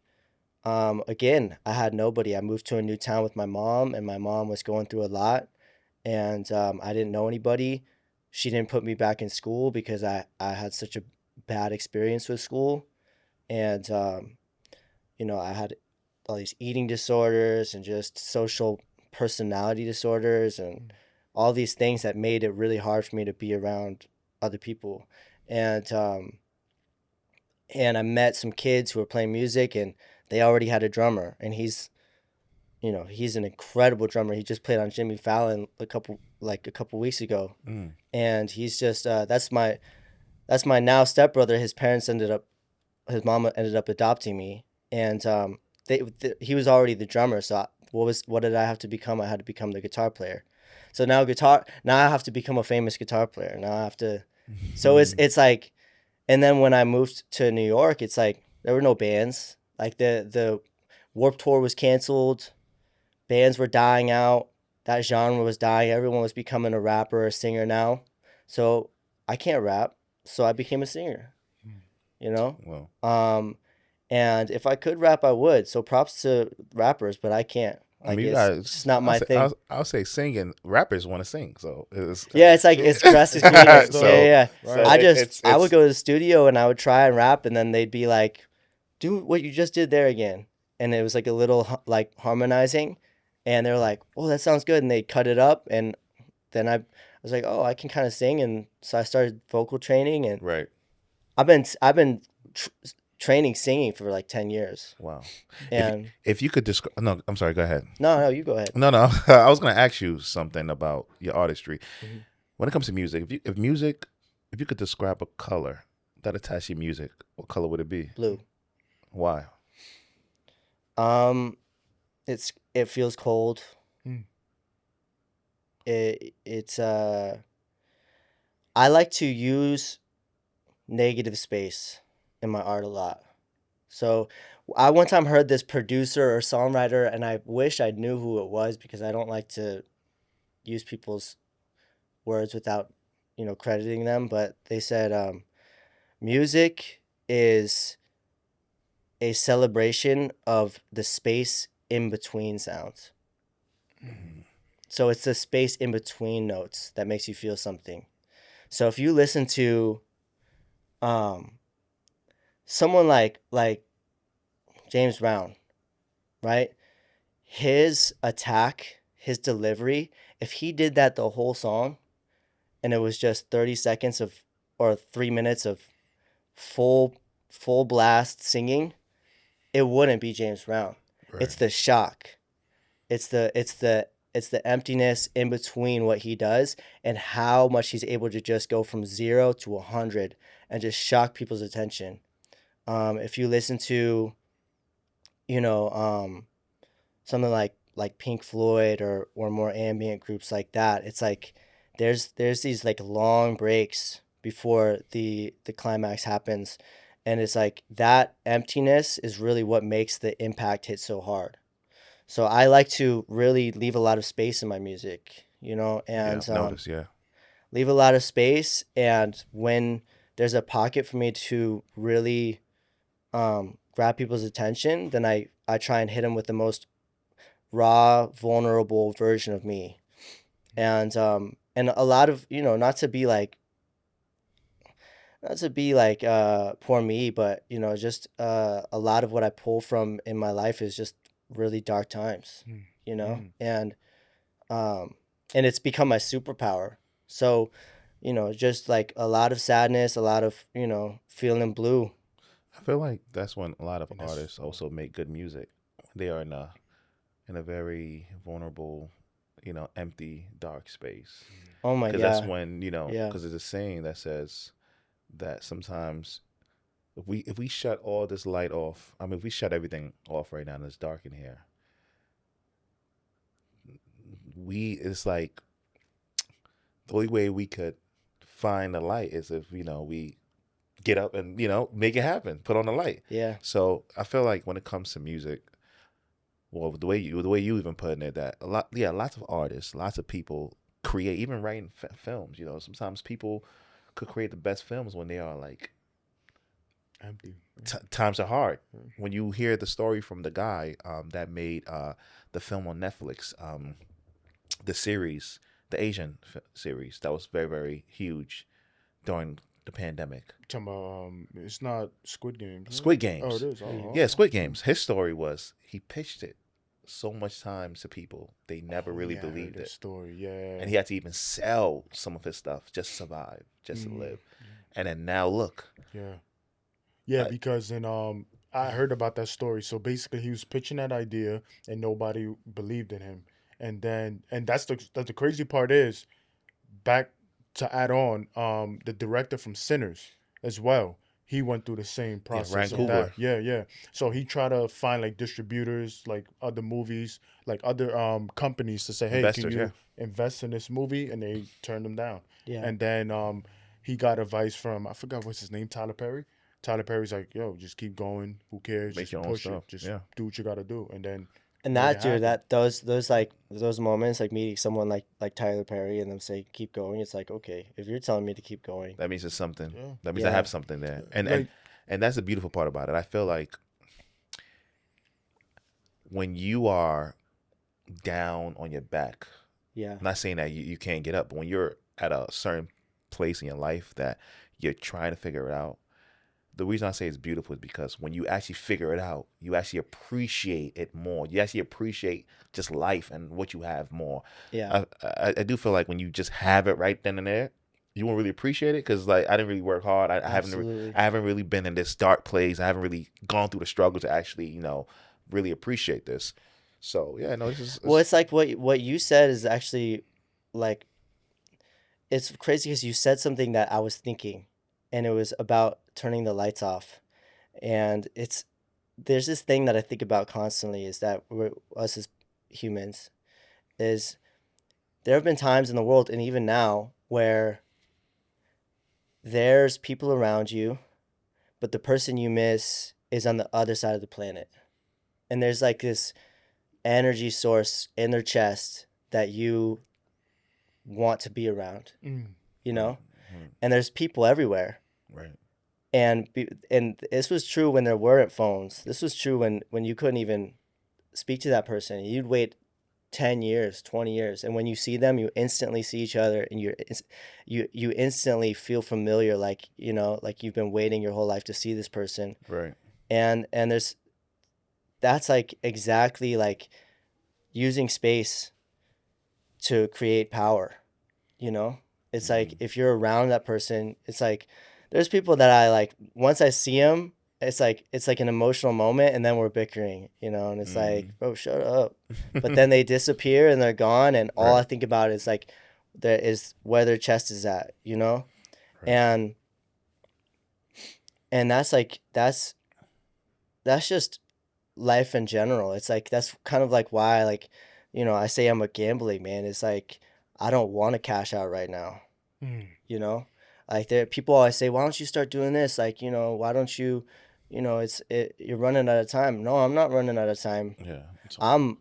again, I had nobody. I moved to a new town with my mom, and my mom was going through a lot, and I didn't know anybody. She didn't put me back in school because I had such a bad experience with school, and I had all these eating disorders and just social personality disorders and all these things that made it really hard for me to be around other people. And I met some kids who were playing music, and they already had a drummer, and he's an incredible drummer. He just played on Jimmy Fallon a couple weeks ago, Mm. and he's just that's my now stepbrother. His mama ended up adopting me, and he was already the drummer. So what did I have to become? I had to become the guitar player. So now I have to become a famous guitar player. Now I have to. So it's like, and then when I moved to New York, it's like there were no bands. Like the Warped Tour was canceled. Bands were dying out. That genre was dying. Everyone was becoming a rapper or a singer now. So I can't rap. So I became a singer. You know. Well, And if I could rap, I would. So props to rappers, but I can't. I mean, It's just not I'll my say, thing. I'll say singing. Rappers want to sing, so it's Yeah, it's like True. express his feelings. So- Yeah, yeah. so I it's would go to the studio and I would try and rap, and then they'd be like, "Do what you just did there again," and it was like a little like harmonizing, and they're like, "Oh, that sounds good," and they cut it up, and then I was like, "Oh, I can kind of sing," and so I started vocal training, and right. I've been training singing for like 10 years, Wow. and If you could describe, no, I'm sorry. Go ahead. no, you go ahead. No, I was gonna ask you something about your artistry. Mhm. When it comes to music, if you could describe a color that attached to your music, what color would it be? Blue. Why? Um, it feels cold. Mm. It's I like to use negative space in my art a lot. So I one time heard this producer or songwriter, and I wish I knew who it was because I don't like to use people's words without, crediting them. But they said music is a celebration of the space in between sounds. So it's the space in between notes that makes you feel something. So if you listen to um, someone like James Brown, right? His attack, his delivery, if he did that the whole song and it was just 30 seconds of or 3 minutes of full blast singing, it wouldn't be James Brown. Right. It's the shock. It's the emptiness in between what he does and how much he's able to just go from 0 to 100 and just shock people's attention. If you listen to, you know, something like Pink Floyd or more ambient groups like that, it's like there's these like long breaks before the climax happens, and it's like that emptiness is really what makes the impact hit so hard. So I like to really leave a lot of space in my music, Yeah, and I've noticed. Yeah. leave a lot of space. And when there's a pocket for me to really grab people's attention, then I try and hit them with the most raw, vulnerable version of me. And a lot of, not to be like poor me, but just a lot of what I pull from in my life is just really dark times, Mm. and um and it's become my superpower. So, just like a lot of sadness, a lot of, feeling blue. I feel like that's when a lot of And that's artists also make good music. They are in a very vulnerable, empty, dark space. Oh my Because that's God. when Yeah. because there's a saying that says that sometimes if we shut all this light off, I mean, if we shut everything off right now and it's dark in here, it's like the only way we could find the light is if we get up and make it happen, put on the light. Yeah. So I feel like when it comes to music, well, the way you even putting it, that lots of artists, lots of people create, even writing films. Sometimes people could create the best films when they are like Empty. times are hard. When you hear the story from the guy that made the film on Netflix, the series, the Asian series that was very, very huge during the pandemic. Talking about it's not Squid Games. Right? Squid Games. Oh, it is. Oh, Yeah, Squid Games. His story was he pitched it so much times to people, they never really yeah, I heard believed that it, story. Yeah. and he had to even sell some of his stuff just to survive, just to live. And then now look. Yeah. Yeah, Like- because I heard about that story. So basically he was pitching that idea and nobody believed in him. And that's the crazy part is, back to add on, the director from Sinners as well. He went through the same process. Ryan of Coogler. that. Yeah, yeah. So he tried to find like distributors, like other movies, like other companies to say, hey, Investors, can you invest in this movie? And they turned him down. Yeah. And then he got advice from, I forgot what's his name, Tyler Perry. Tyler Perry's like, yo, just keep going. Who cares? Make Just your own push stuff. it. Just Yeah. do what you gotta do. And then And made that it dude, happen. those moments, like meeting someone like Tyler Perry and them say keep going, it's like, okay, if you're telling me to keep going. That means it's something. Yeah. That means I Yeah. have something there. And Like- and that's the beautiful part about it. I feel like when you are down on your back. Yeah. I'm not saying that you can't get up, but when you're at a certain place in your life that you're trying to figure it out, the reason I say it's beautiful is because when you actually figure it out, you actually appreciate it more. You actually appreciate just life and what you have more. Yeah. I do feel like when you just have it right then and there, you won't really appreciate it because like I didn't really work hard. Absolutely. I haven't really been in this dark place. I haven't really gone through the struggle to actually really appreciate this. So yeah, no, this is Well, it's like what you said is actually like it's crazy because you said something that I was thinking, and it was about turning the lights off. And there's this thing that I think about constantly is that us as humans is there have been times in the world and even now where there's people around you, but the person you miss is on the other side of the planet. And there's like this energy source in their chest that you want to be around, you know? Right. And there's people everywhere. Right. And this was true when there weren't phones. This was true when you couldn't even speak to that person. You'd wait 10 years, 20 years, and when you see them, you instantly see each other, and you instantly feel familiar, like like you've been waiting your whole life to see this person. Right. And that's like exactly like using space to create power. It's like if you're around that person, it's like there's people that I like once I see them, it's like an emotional moment, and then we're bickering, and it's like, bro, shut up. But then they disappear and they're gone, and all I think about is like where their chest is at, Right. and that's like that's just life in general. It's like that's kind of like why I say I'm a gambling man. It's like I don't want to cash out right now. Like there people always say, why don't you start doing this? Like, why don't you, you're running out of time. No, I'm not running out of time. Yeah. I'm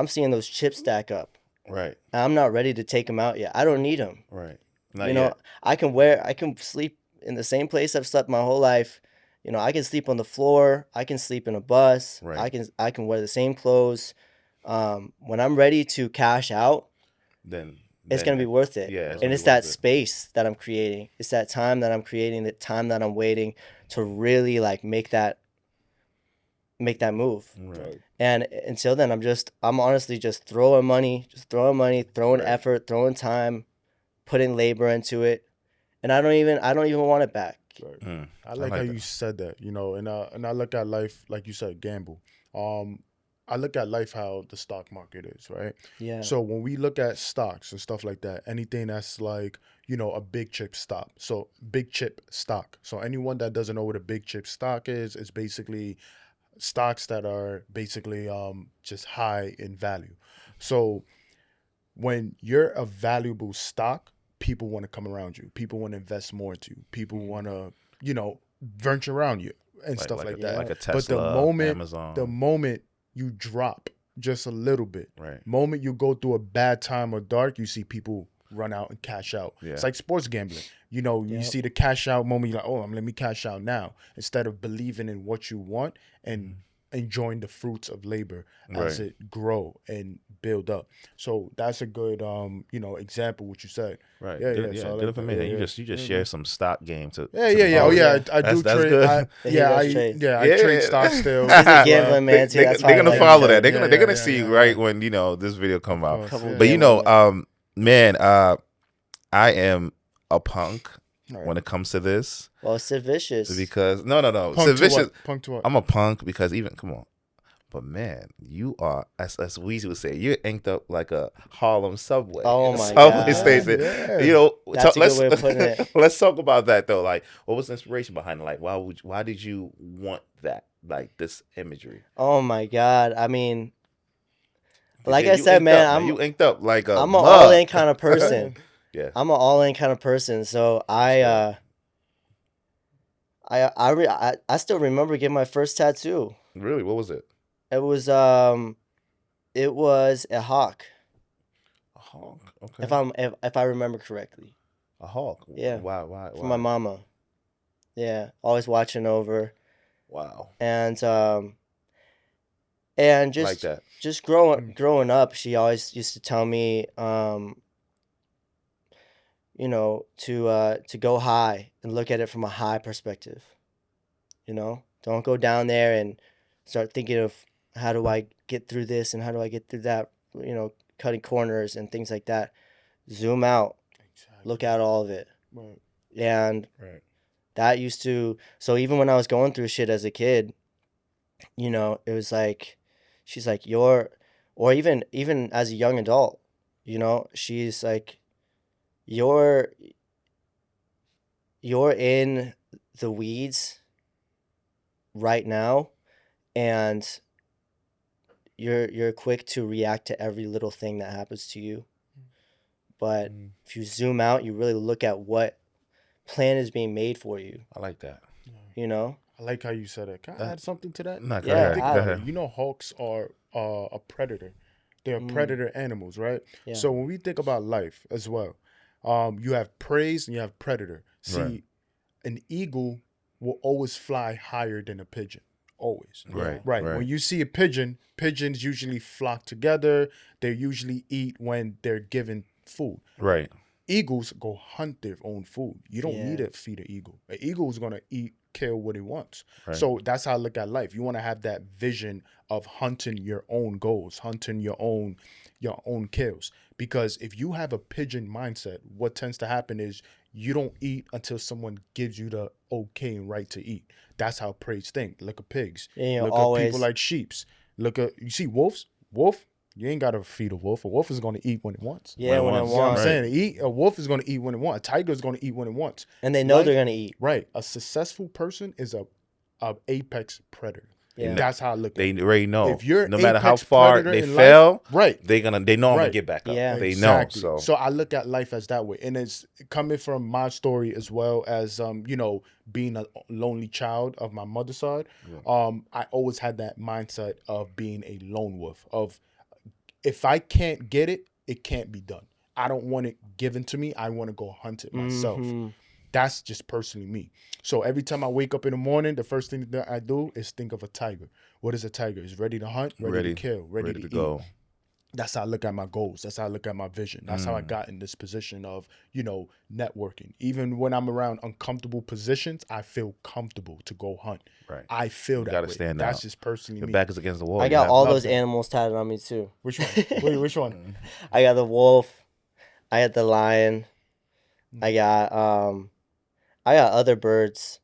seeing those chips stack up. Right. I'm not ready to take them out yet. I don't need them. Right. Not yet. I can sleep in the same place I've slept my whole life. I can sleep on the floor. I can sleep in a bus. Right. I can wear the same clothes. When I'm ready to cash out, Then it's going to be worth it. Yeah. And it's that space that I'm creating. It's that time that I'm creating, the time that I'm waiting to really like make that move. Right. And until then, I'm honestly just throwing money, throwing effort, throwing time, putting labor into it. And I don't even want it back. Right. I like how you said that, and I look at life, like you said, gamble. I look at life how the stock market is, right? Yeah. So when we look at stocks and stuff like that, anything that's like, a big chip stock. So big chip stock. So anyone that doesn't know what a big chip stock is basically stocks that are basically just high in value. So when you're a valuable stock, people want to come around you. People want to invest more into you. People want to, venture around you and stuff like that. Like a Tesla, but Amazon. the moment you drop just a little bit, right. moment you go through a bad time or dark, you see people run out and cash out. Yeah. It's like sports gambling. You see the cash out moment, you're like, oh, let me cash out now, instead of believing in what you want and enjoying the fruits of labor as it grow and build up. So that's a good example what you said. Right. Yeah. So good for me. You just share some stock game to Yeah. Oh yeah, I do trade. I trade stock still. He's a gambling man too. They're gonna follow that. They're gonna see right when this video come out. But man, I am a punk when it comes to this. Well, Sid Vicious. Because no. Sid Vicious. Punk to what? I'm a punk because come on. But man, you are, as Weezy would say, you're inked up like a Harlem subway. Oh my subway God. station. Yeah. That's a good way of putting it. Let's talk about that though. Like, what was the inspiration behind it? Like, why did you want that? Like this imagery? Oh my God. I mean, like I said, man, you inked up like I'm an all-in kind of person. Yeah. I'm an all-in kind of person. So I still remember getting my first tattoo. Really? What was it? It was a hawk. A hawk. Okay. If I remember correctly. A hawk. Yeah. Why? For my mama. Yeah. Always watching over. Wow. And And I like that. just growing up, she always used to tell me, to go high and look at it from a high perspective. Don't go down there and start thinking of how do I get through this and how do I get through that. Cutting corners and things like that. Zoom out, look at all of it, Right. and Right. that used to. So even when I was going through shit as a kid, it was like, she's like, or even as a young adult, she's like, you're in the weeds right now, and you're quick to react to every little thing that happens to you. But if you zoom out, you really look at what plan is being made for you. I like that. I like how you said it. Can I add something to that? No, go Yeah, ahead. Think Go about ahead. it. Hawks are a predator. They're predator animals, right? Yeah. So when we think about life as well, you have prey and you have predator. See, Right. an eagle will always fly higher than a pigeon. Always. Right. Right. When you see a pigeon, pigeons usually flock together. They usually eat when they're given food. Right. Eagles go hunt their own food. You don't need Yeah. to feed an eagle. An eagle is gonna kill what he wants. Right. So that's how I look at life. You want to have that vision of hunting your own goals, hunting your own kills. Because if you have a pigeon mindset, what tends to happen is you don't eat until someone gives you the okay and right to eat. That's how preys think. Look at pigs. Yeah, Look at always. people like sheeps. You see wolves. Wolf. You ain't gotta feed a wolf. A wolf is gonna eat when it wants. Yeah, when it wants. You know what I'm wants. saying? A wolf is going to eat when it wants. A tiger is going to eat when it wants. And they know Life- they're gonna eat. Right. A successful person is a apex predator. Yeah. That's how I look at They it. already know. If you're No matter how apex far predator they in life- fail, right. they know I'm gonna Right. get back up. Yeah. They Exactly. know. So I look at life as that way, and it's coming from my story as well as being a lonely child of my mother's side. I always had that mindset of being a lone wolf. Of if I can't get it, it can't be done. I don't want it given to me. I want to go hunt it myself. That's just personally me. So every time I wake up in the morning, the first thing that I do is think of a tiger. What is a tiger? It's ready to hunt, ready to kill, ready to eat. go. That's how I look at my goals. That's how I look at my vision. That's how I got in this position of, networking. Even when I'm around uncomfortable positions, I feel comfortable to go hunt. Right. I feel that gotta way. stand That's out. just personally Your me. back is against the wall. I You got have all to- those animals tatted on me too. Which one? Wait, which one? I got the wolf. I got the lion. I got other birds.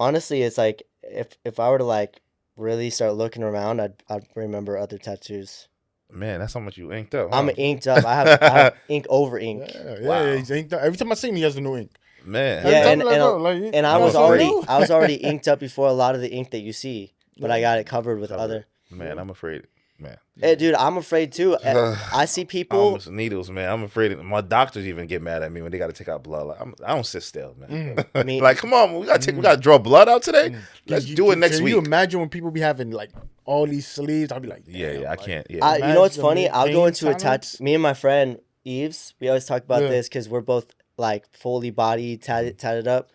Honestly, it's like if I were to like really start looking around, I'd remember other tattoos. Man, that's how much you inked up. I'm huh? inked up. I have ink over ink. Yeah, Wow. he's inked up. Every time I see him, he has a new ink. Man. Every Yeah, time and- I and- go, like, And I you was know, already inked up before a lot of the ink that you see, but I got it covered with other. Man, I'm afraid. Man. Hey, dude, I'm afraid too. I see people. Almost needles, man. I'm afraid. My doctors even get mad at me when they got to take out blood. Like, I don't sit still, man. Me- Like, come on, we gotta draw blood out today. Let's do it next Can week. you imagine when people be having like all these sleeves? I'll be like, Yeah, damn, I like, can't. Yeah, You know what's Imagine funny? the I'll go pain into a tolerance. tattoo. Me and my friend Eves, we always talk about Yeah. this because we're both like fully body tatted up,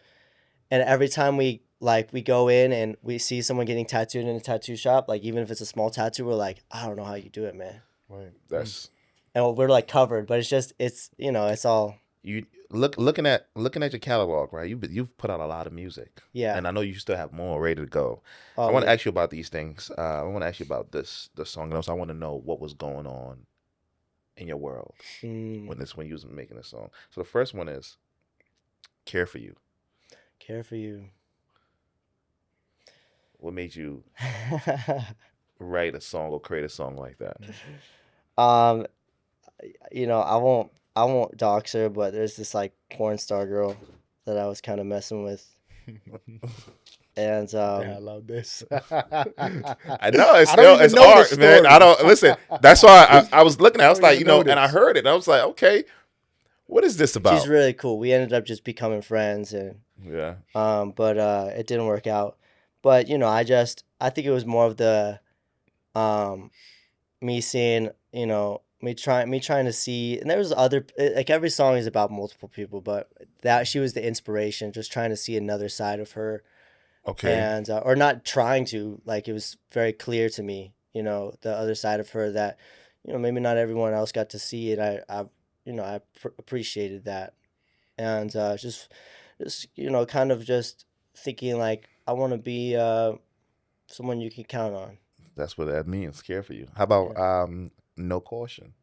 and every time we go in and we see someone getting tattooed in a tattoo shop, like even if it's a small tattoo, we're like, I don't know how you do it, man. Right. that's And we're like covered, but it's it's all you. Looking at your catalog, right? You've put out a lot of music. Yeah. and I know you still have more ready to go. Oh, I want to yeah. ask you about these things. I want to ask you about the song. And also, I want to know what was going on in your world when you was making this song. So the first one is "Care for You." Care for you. What made you write a song or create a song like that? I won't dox her, but there's this like porn star girl that I was kind of messing with, and Yeah, I love this. I know it's I don't even it's know art, this man. story. I don't listen. That's why I was looking. I was I don't like, even know and I this. heard it. And I was like, okay, what is this about? she's really cool. We ended up just becoming friends, and Yeah, but it didn't work out. But I think it was more of the me seeing, me trying to see, and there was other, like every song is about multiple people, but that she was the inspiration, just trying to see another side of her. okay. And or not trying to, like, it was very clear to me, the other side of her that, maybe not everyone else got to see it. I appreciated that. And just kind of just thinking like I want to be someone you can count on. That's what that means. Care for you. How about no caution?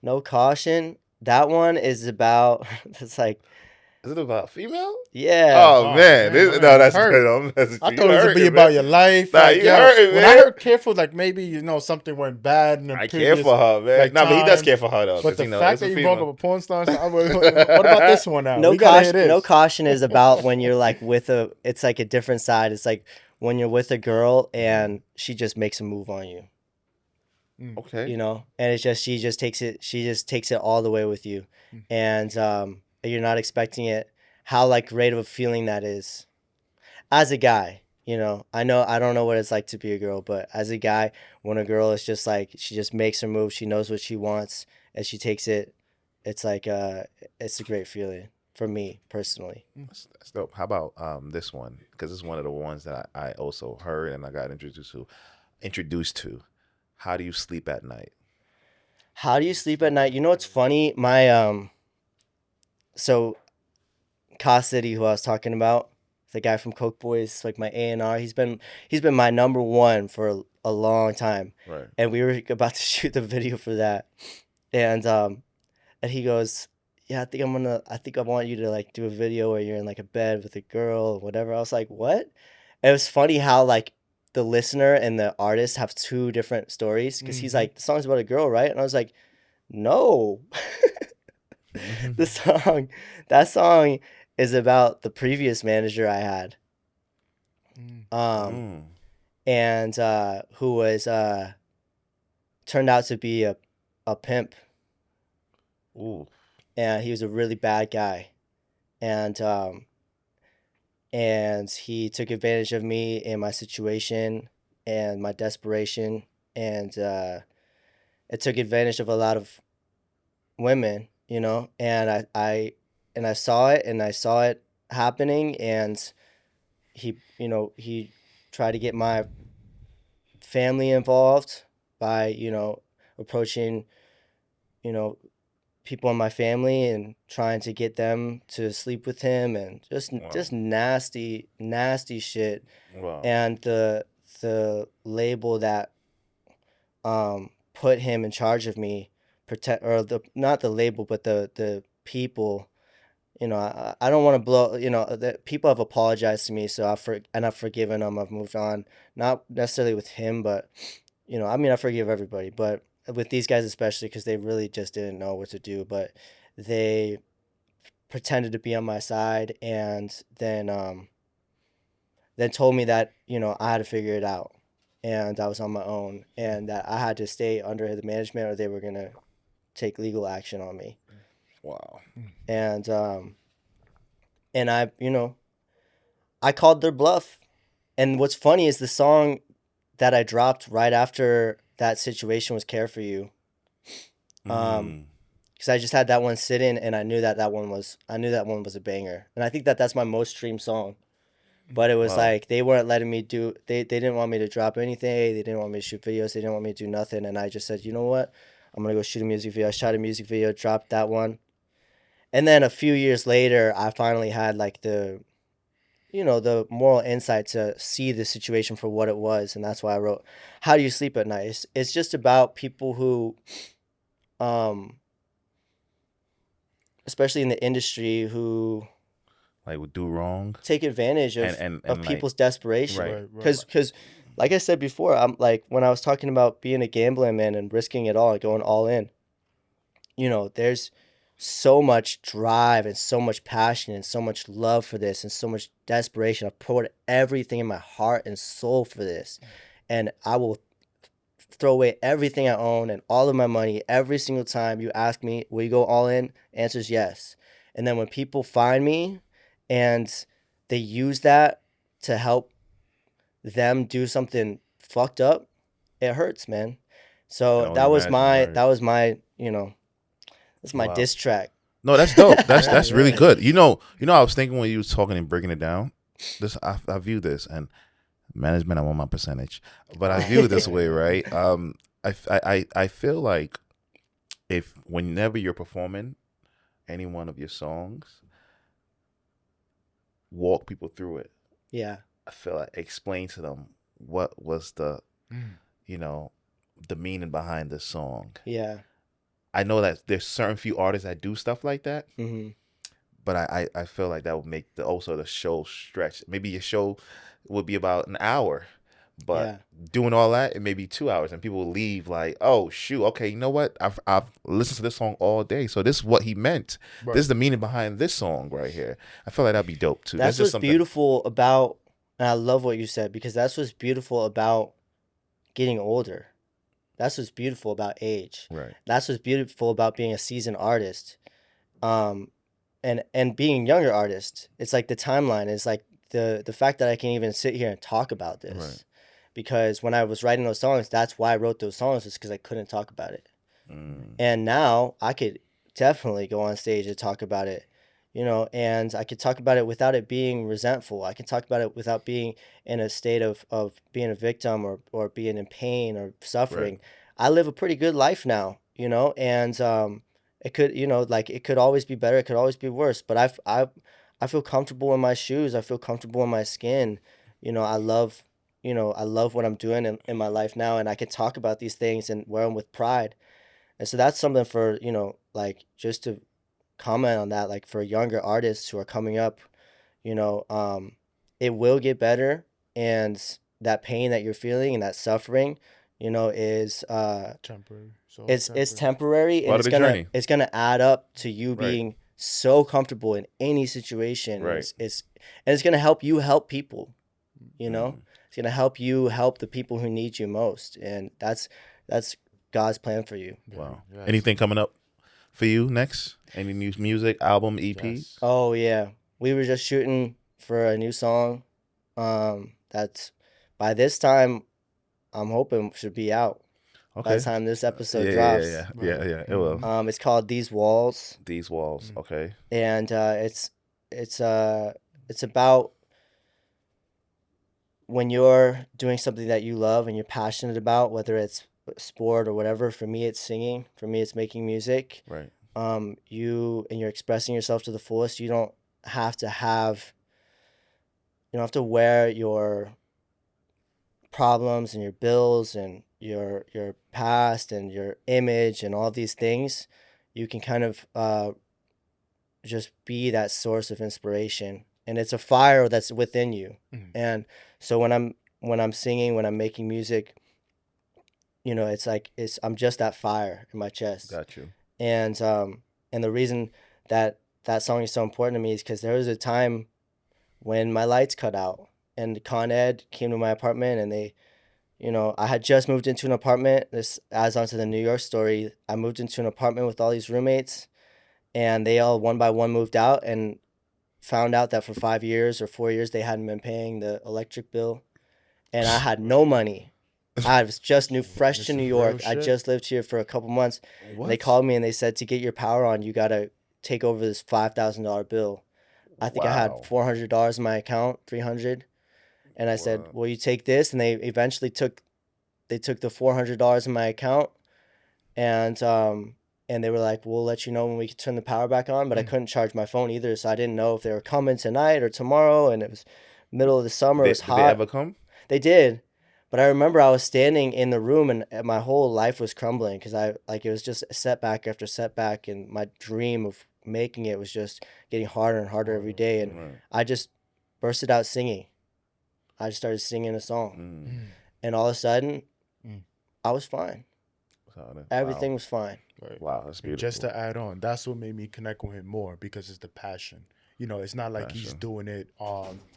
No caution. That one is about. It's like, Is it about female? yeah. Oh, Oh, man. man, my No, man that's hurt. good. I thought it was to be about your life. Nah, Like, you yo, hurting, when man. I heard careful, like maybe something went bad in the I previous, care for her, man. like, But he does time. care for her though. But 'cause, the you know, fact it's a that you broke female. up a porn star, what about this one now? No We gotta hear caution. this. No caution is about when you're like with a. It's like a different side. It's like when you're with a girl and she just makes a move on you. Okay. And it's just she just takes it all the way with you, and you're not expecting it. How like great of a feeling that is, as a guy. I don't know what it's like to be a girl, but as a guy, when a girl is just like she just makes her move, she knows what she wants, and she takes it. It's like it's a great feeling for me personally. That's dope. How about this one? Because it's one of the ones that I also heard and I got introduced to. How do you sleep at night? How do you sleep at night? You know what's funny? My so Ka City, who I was talking about, the guy from Coke Boys, like my A&R, he's been my number one for a long time. Right. And we were about to shoot the video for that, and he goes, "Yeah, I think I want you to like do a video where you're in like a bed with a girl or whatever." I was like, "What?" And it was funny how like the listener and the artist have two different stories because he's like, the song's about a girl, right? And I was like, no. That song is about the previous manager I had. And who was turned out to be a pimp. Ooh. And he was a really bad guy. And he took advantage of me in my situation and my desperation, and it took advantage of a lot of women, and I saw it happening, and he tried to get my family involved by approaching people in my family and trying to get them to sleep with him, and just nasty shit. Wow. And the label that put him in charge of me, not the label but the people, I don't want to blow, the people have apologized to me, so I've forgiven them. I've moved on, not necessarily with him, but I forgive everybody, but with these guys especially, because they really just didn't know what to do, but they pretended to be on my side, and then told me that I had to figure it out, and I was on my own, and that I had to stay under the management or they were gonna take legal action on me. Wow. And I called their bluff. And what's funny is the song that I dropped right after that situation was "Care for You." Because I just had that one sit in, and I knew that one was a banger, and I think that that's my most streamed song. But it was like they weren't letting me do. They didn't want me to drop anything. They didn't want me to shoot videos. They didn't want me to do nothing. And I just said, you know what? I'm gonna go shoot a music video. I shot a music video, dropped that one, and then a few years later, I finally had like the moral insight to see the situation for what it was, and that's why I wrote "How Do You Sleep at Night." It's just about people who, especially in the industry, who like would do wrong, take advantage of and people's like, desperation. right. Because like I said before, I'm like, when I was talking about being a gambling man and risking it all and going all in, there's so much drive and so much passion and so much love for this and so much desperation. I've poured everything in my heart and soul for this, and I will throw away everything I own and all of my money every single time you ask me, will you go all in? Answer's yes. And then when people find me and they use that to help them do something fucked up, it hurts, man. So that was my that's my diss track. No, that's dope. That's really good. I was thinking when you was talking and breaking it down, I view this, and management, I want my percentage. But I view it this way, right? I feel like if whenever you're performing any one of your songs, walk people through it. Yeah. I feel like explain to them what was the, Mm. you know, the meaning behind the song. Yeah. I know that there's certain few artists that do stuff like that, Mm-hmm. but I feel like that would make the show stretch. Maybe your show would be about an hour, but Yeah. doing all that, it may be 2 hours, and people will leave like, oh shoot, okay, you know what? I've listened to this song all day, so this is what he meant. Right. This is the meaning behind this song right here. I feel like that'd be dope too. That's just what's something. beautiful about, and I love what you said, because that's what's beautiful about getting older. That's what's beautiful about age. Right. That's what's beautiful about being a seasoned artist. And being a younger artist. It's like the timeline is like the fact that I can even sit here and talk about this. Right. Because when I was writing those songs, that's why I wrote those songs, is because I couldn't talk about it. Mm. And now I could definitely go on stage and talk about it, and I could talk about it without it being resentful. I can talk about it without being in a state of being a victim or being in pain or suffering. Right. I live a pretty good life now, and it could, like it could always be better. It could always be worse, but I feel comfortable in my shoes. I feel comfortable in my skin. I love, I love what I'm doing in my life now, and I can talk about these things and wear them with pride. And so that's something for, like just to comment on that, like for younger artists who are coming up, it will get better. And that pain that you're feeling and that suffering, is Temporary. So it's temporary, and Part of the journey. it's gonna add up to you Right. being so comfortable in any situation. Right. It's gonna help you help people, Mm. It's gonna help you help the people who need you most. And that's God's plan for you. Wow. Yes. Anything coming up for you next? Any new music, album, EP? Yes. Oh yeah, we were just shooting for a new song. That's by this time, I'm hoping should be out by Okay. the time this episode Yeah, drops. yeah. Right. It will. Mhm. It's called These Walls, These walls. Mm. Okay. and it's about when you're doing something that you love and you're passionate about, whether it's sport or whatever. For me, it's singing. For me, it's making music. Right. You're expressing yourself to the fullest. You don't have to wear your problems and your bills and your past and your image and all these things. You can kind of just be that source of inspiration, and it's a fire that's within you. Mhm. And so when I'm singing, when I'm making music, it's like I'm just that fire in my chest. Got you. And the reason that song is so important to me is because there was a time when my lights cut out, and Con Ed came to my apartment, and they, I had just moved into an apartment. This adds on to the New York story. I moved into an apartment with all these roommates, and they all one by one moved out, and found out that for 5 years or 4 years they hadn't been paying the electric bill, and I had no money. I was just fresh This to is New real York. I shit. just lived here for a couple months. What? And they called me and they said, to get your power on, you gotta take over this $5,000 bill. I think I had Wow. $400 in my account, $300, and I said, Wow. "Well, you take this," and they eventually took the $400 in my account, and they were like, "We'll let you know when we can turn the power back on," but I couldn't charge my phone either, so I didn't know if they were coming tonight or tomorrow, and it was middle of the summer. It was Did hot. they ever come? They did. But I remember I was standing in the room, and my whole life was crumbling, because it was just setback after setback, and my dream of making it was just getting harder and harder every day. And Right. I just bursted out singing. I just started singing a song, Mm. and all of a sudden, Mm. I was fine. Everything was fine. Right. Wow, that's And beautiful. just to add on, that's what made me connect with him more, because it's the passion. It's not like he's Passion. doing it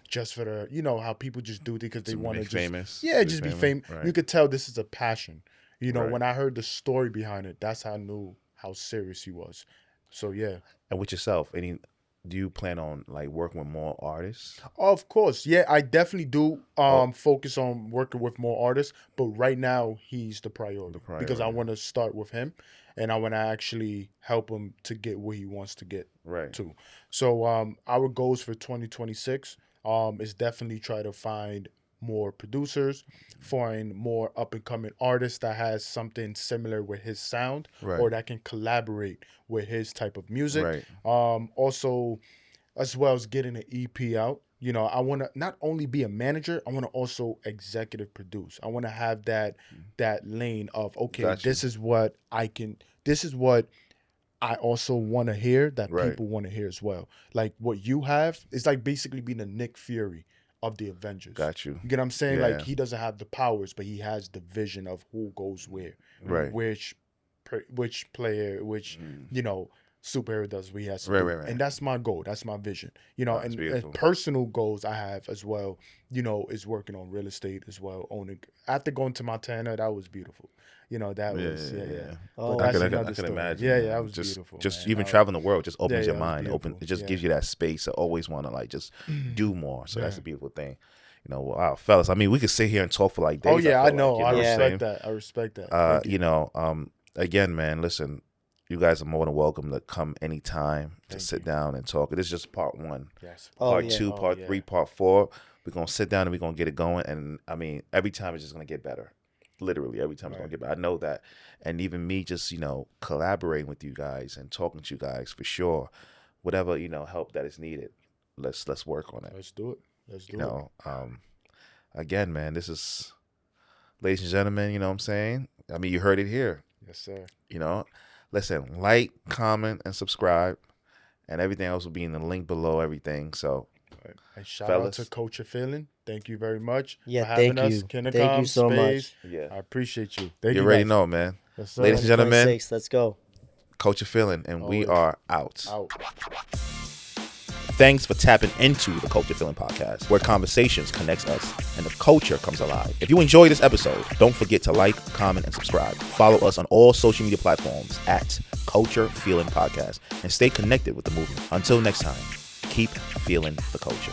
just for the, how people just do it because they To want to make just famous. yeah, just be famous. Right. You could tell this is a passion. Right. When I heard the story behind it, that's how I knew how serious he was. So yeah. And with yourself, do you plan on like working with more artists? Of course. Yeah, I definitely do Oh. focus on working with more artists, but right now he's the priority, because I priority. want to start with him, and I want to actually help him to get where he wants to get Right. to. So our goals for 2026 is definitely try to find more producers, find more up and coming artists that has something similar with his sound, Right. or that can collaborate with his type of music. Right. Also, as well as getting an EP out. You know, I want to not only be a manager, I want to also executive produce. I want to have that lane of, okay, Got you. this is what I also want to hear that Right. people want to hear as well. Like what you have is like basically being a Nick Fury of the Avengers. Got you. You get what I'm saying? Yeah. Like he doesn't have the powers, but he has the vision of who goes where, Right. which player, which superhero does we has to Right, do. right, right. And that's my goal. That's my vision. You know, Oh, that's and beautiful. personal goals I have as well. You know, is working on real estate as well. Owning after going to Montana, that was beautiful. You know, that was yeah. Oh, But that's I another can story. imagine. Yeah, man. that was just, beautiful. Just man. even traveling the world just opens yeah, your it was mind. beautiful. It just Yeah. gives you that space to always want to like just do more. So that's Yeah. a beautiful thing. You know, wow, fellas. I mean, we could sit here and talk for like days. Oh yeah, I feel know. Like, you I what I'm saying? respect that. I respect that. Thank you. You know, again, man, listen, you guys are more than welcome to come anytime to Thank sit you. down and talk. This is just part one. Yes. Oh, Part yeah. two, Oh, part yeah. 3, part 4. We're gonna sit down and we're gonna get it going. And I mean, every time it's just gonna get better. Literally, every time it's gonna Right. get better. I know that. And even me just, collaborating with you guys and talking to you guys for sure. Whatever, help that is needed. Let's work on it. Let's do it. Let's do You know, again, man, this is, ladies and gentlemen, you know what I'm saying? I mean, you heard it here. it. Yes, sir. Listen, like, comment, and subscribe, and everything else will be in the link below everything. So, Right. And shout Fellas. out to Coach Your Feeling. Thank you very much Yeah, for having thank us. you. Kinnecom, Thank you so Spaze. much. yeah, I appreciate you. Thank you you already guys. know, man. Yes, sir. Ladies and gentlemen, 26, let's go. Coach Your Feeling, and we Always. are out. Out. Thanks for tapping into the Culture Feeling podcast, where conversations connects us and the culture comes alive. If you enjoyed this episode, don't forget to like, comment, and subscribe. Follow us on all social media platforms at Culture Feeling Podcast, and stay connected with the movement. Until next time, keep feeling the culture.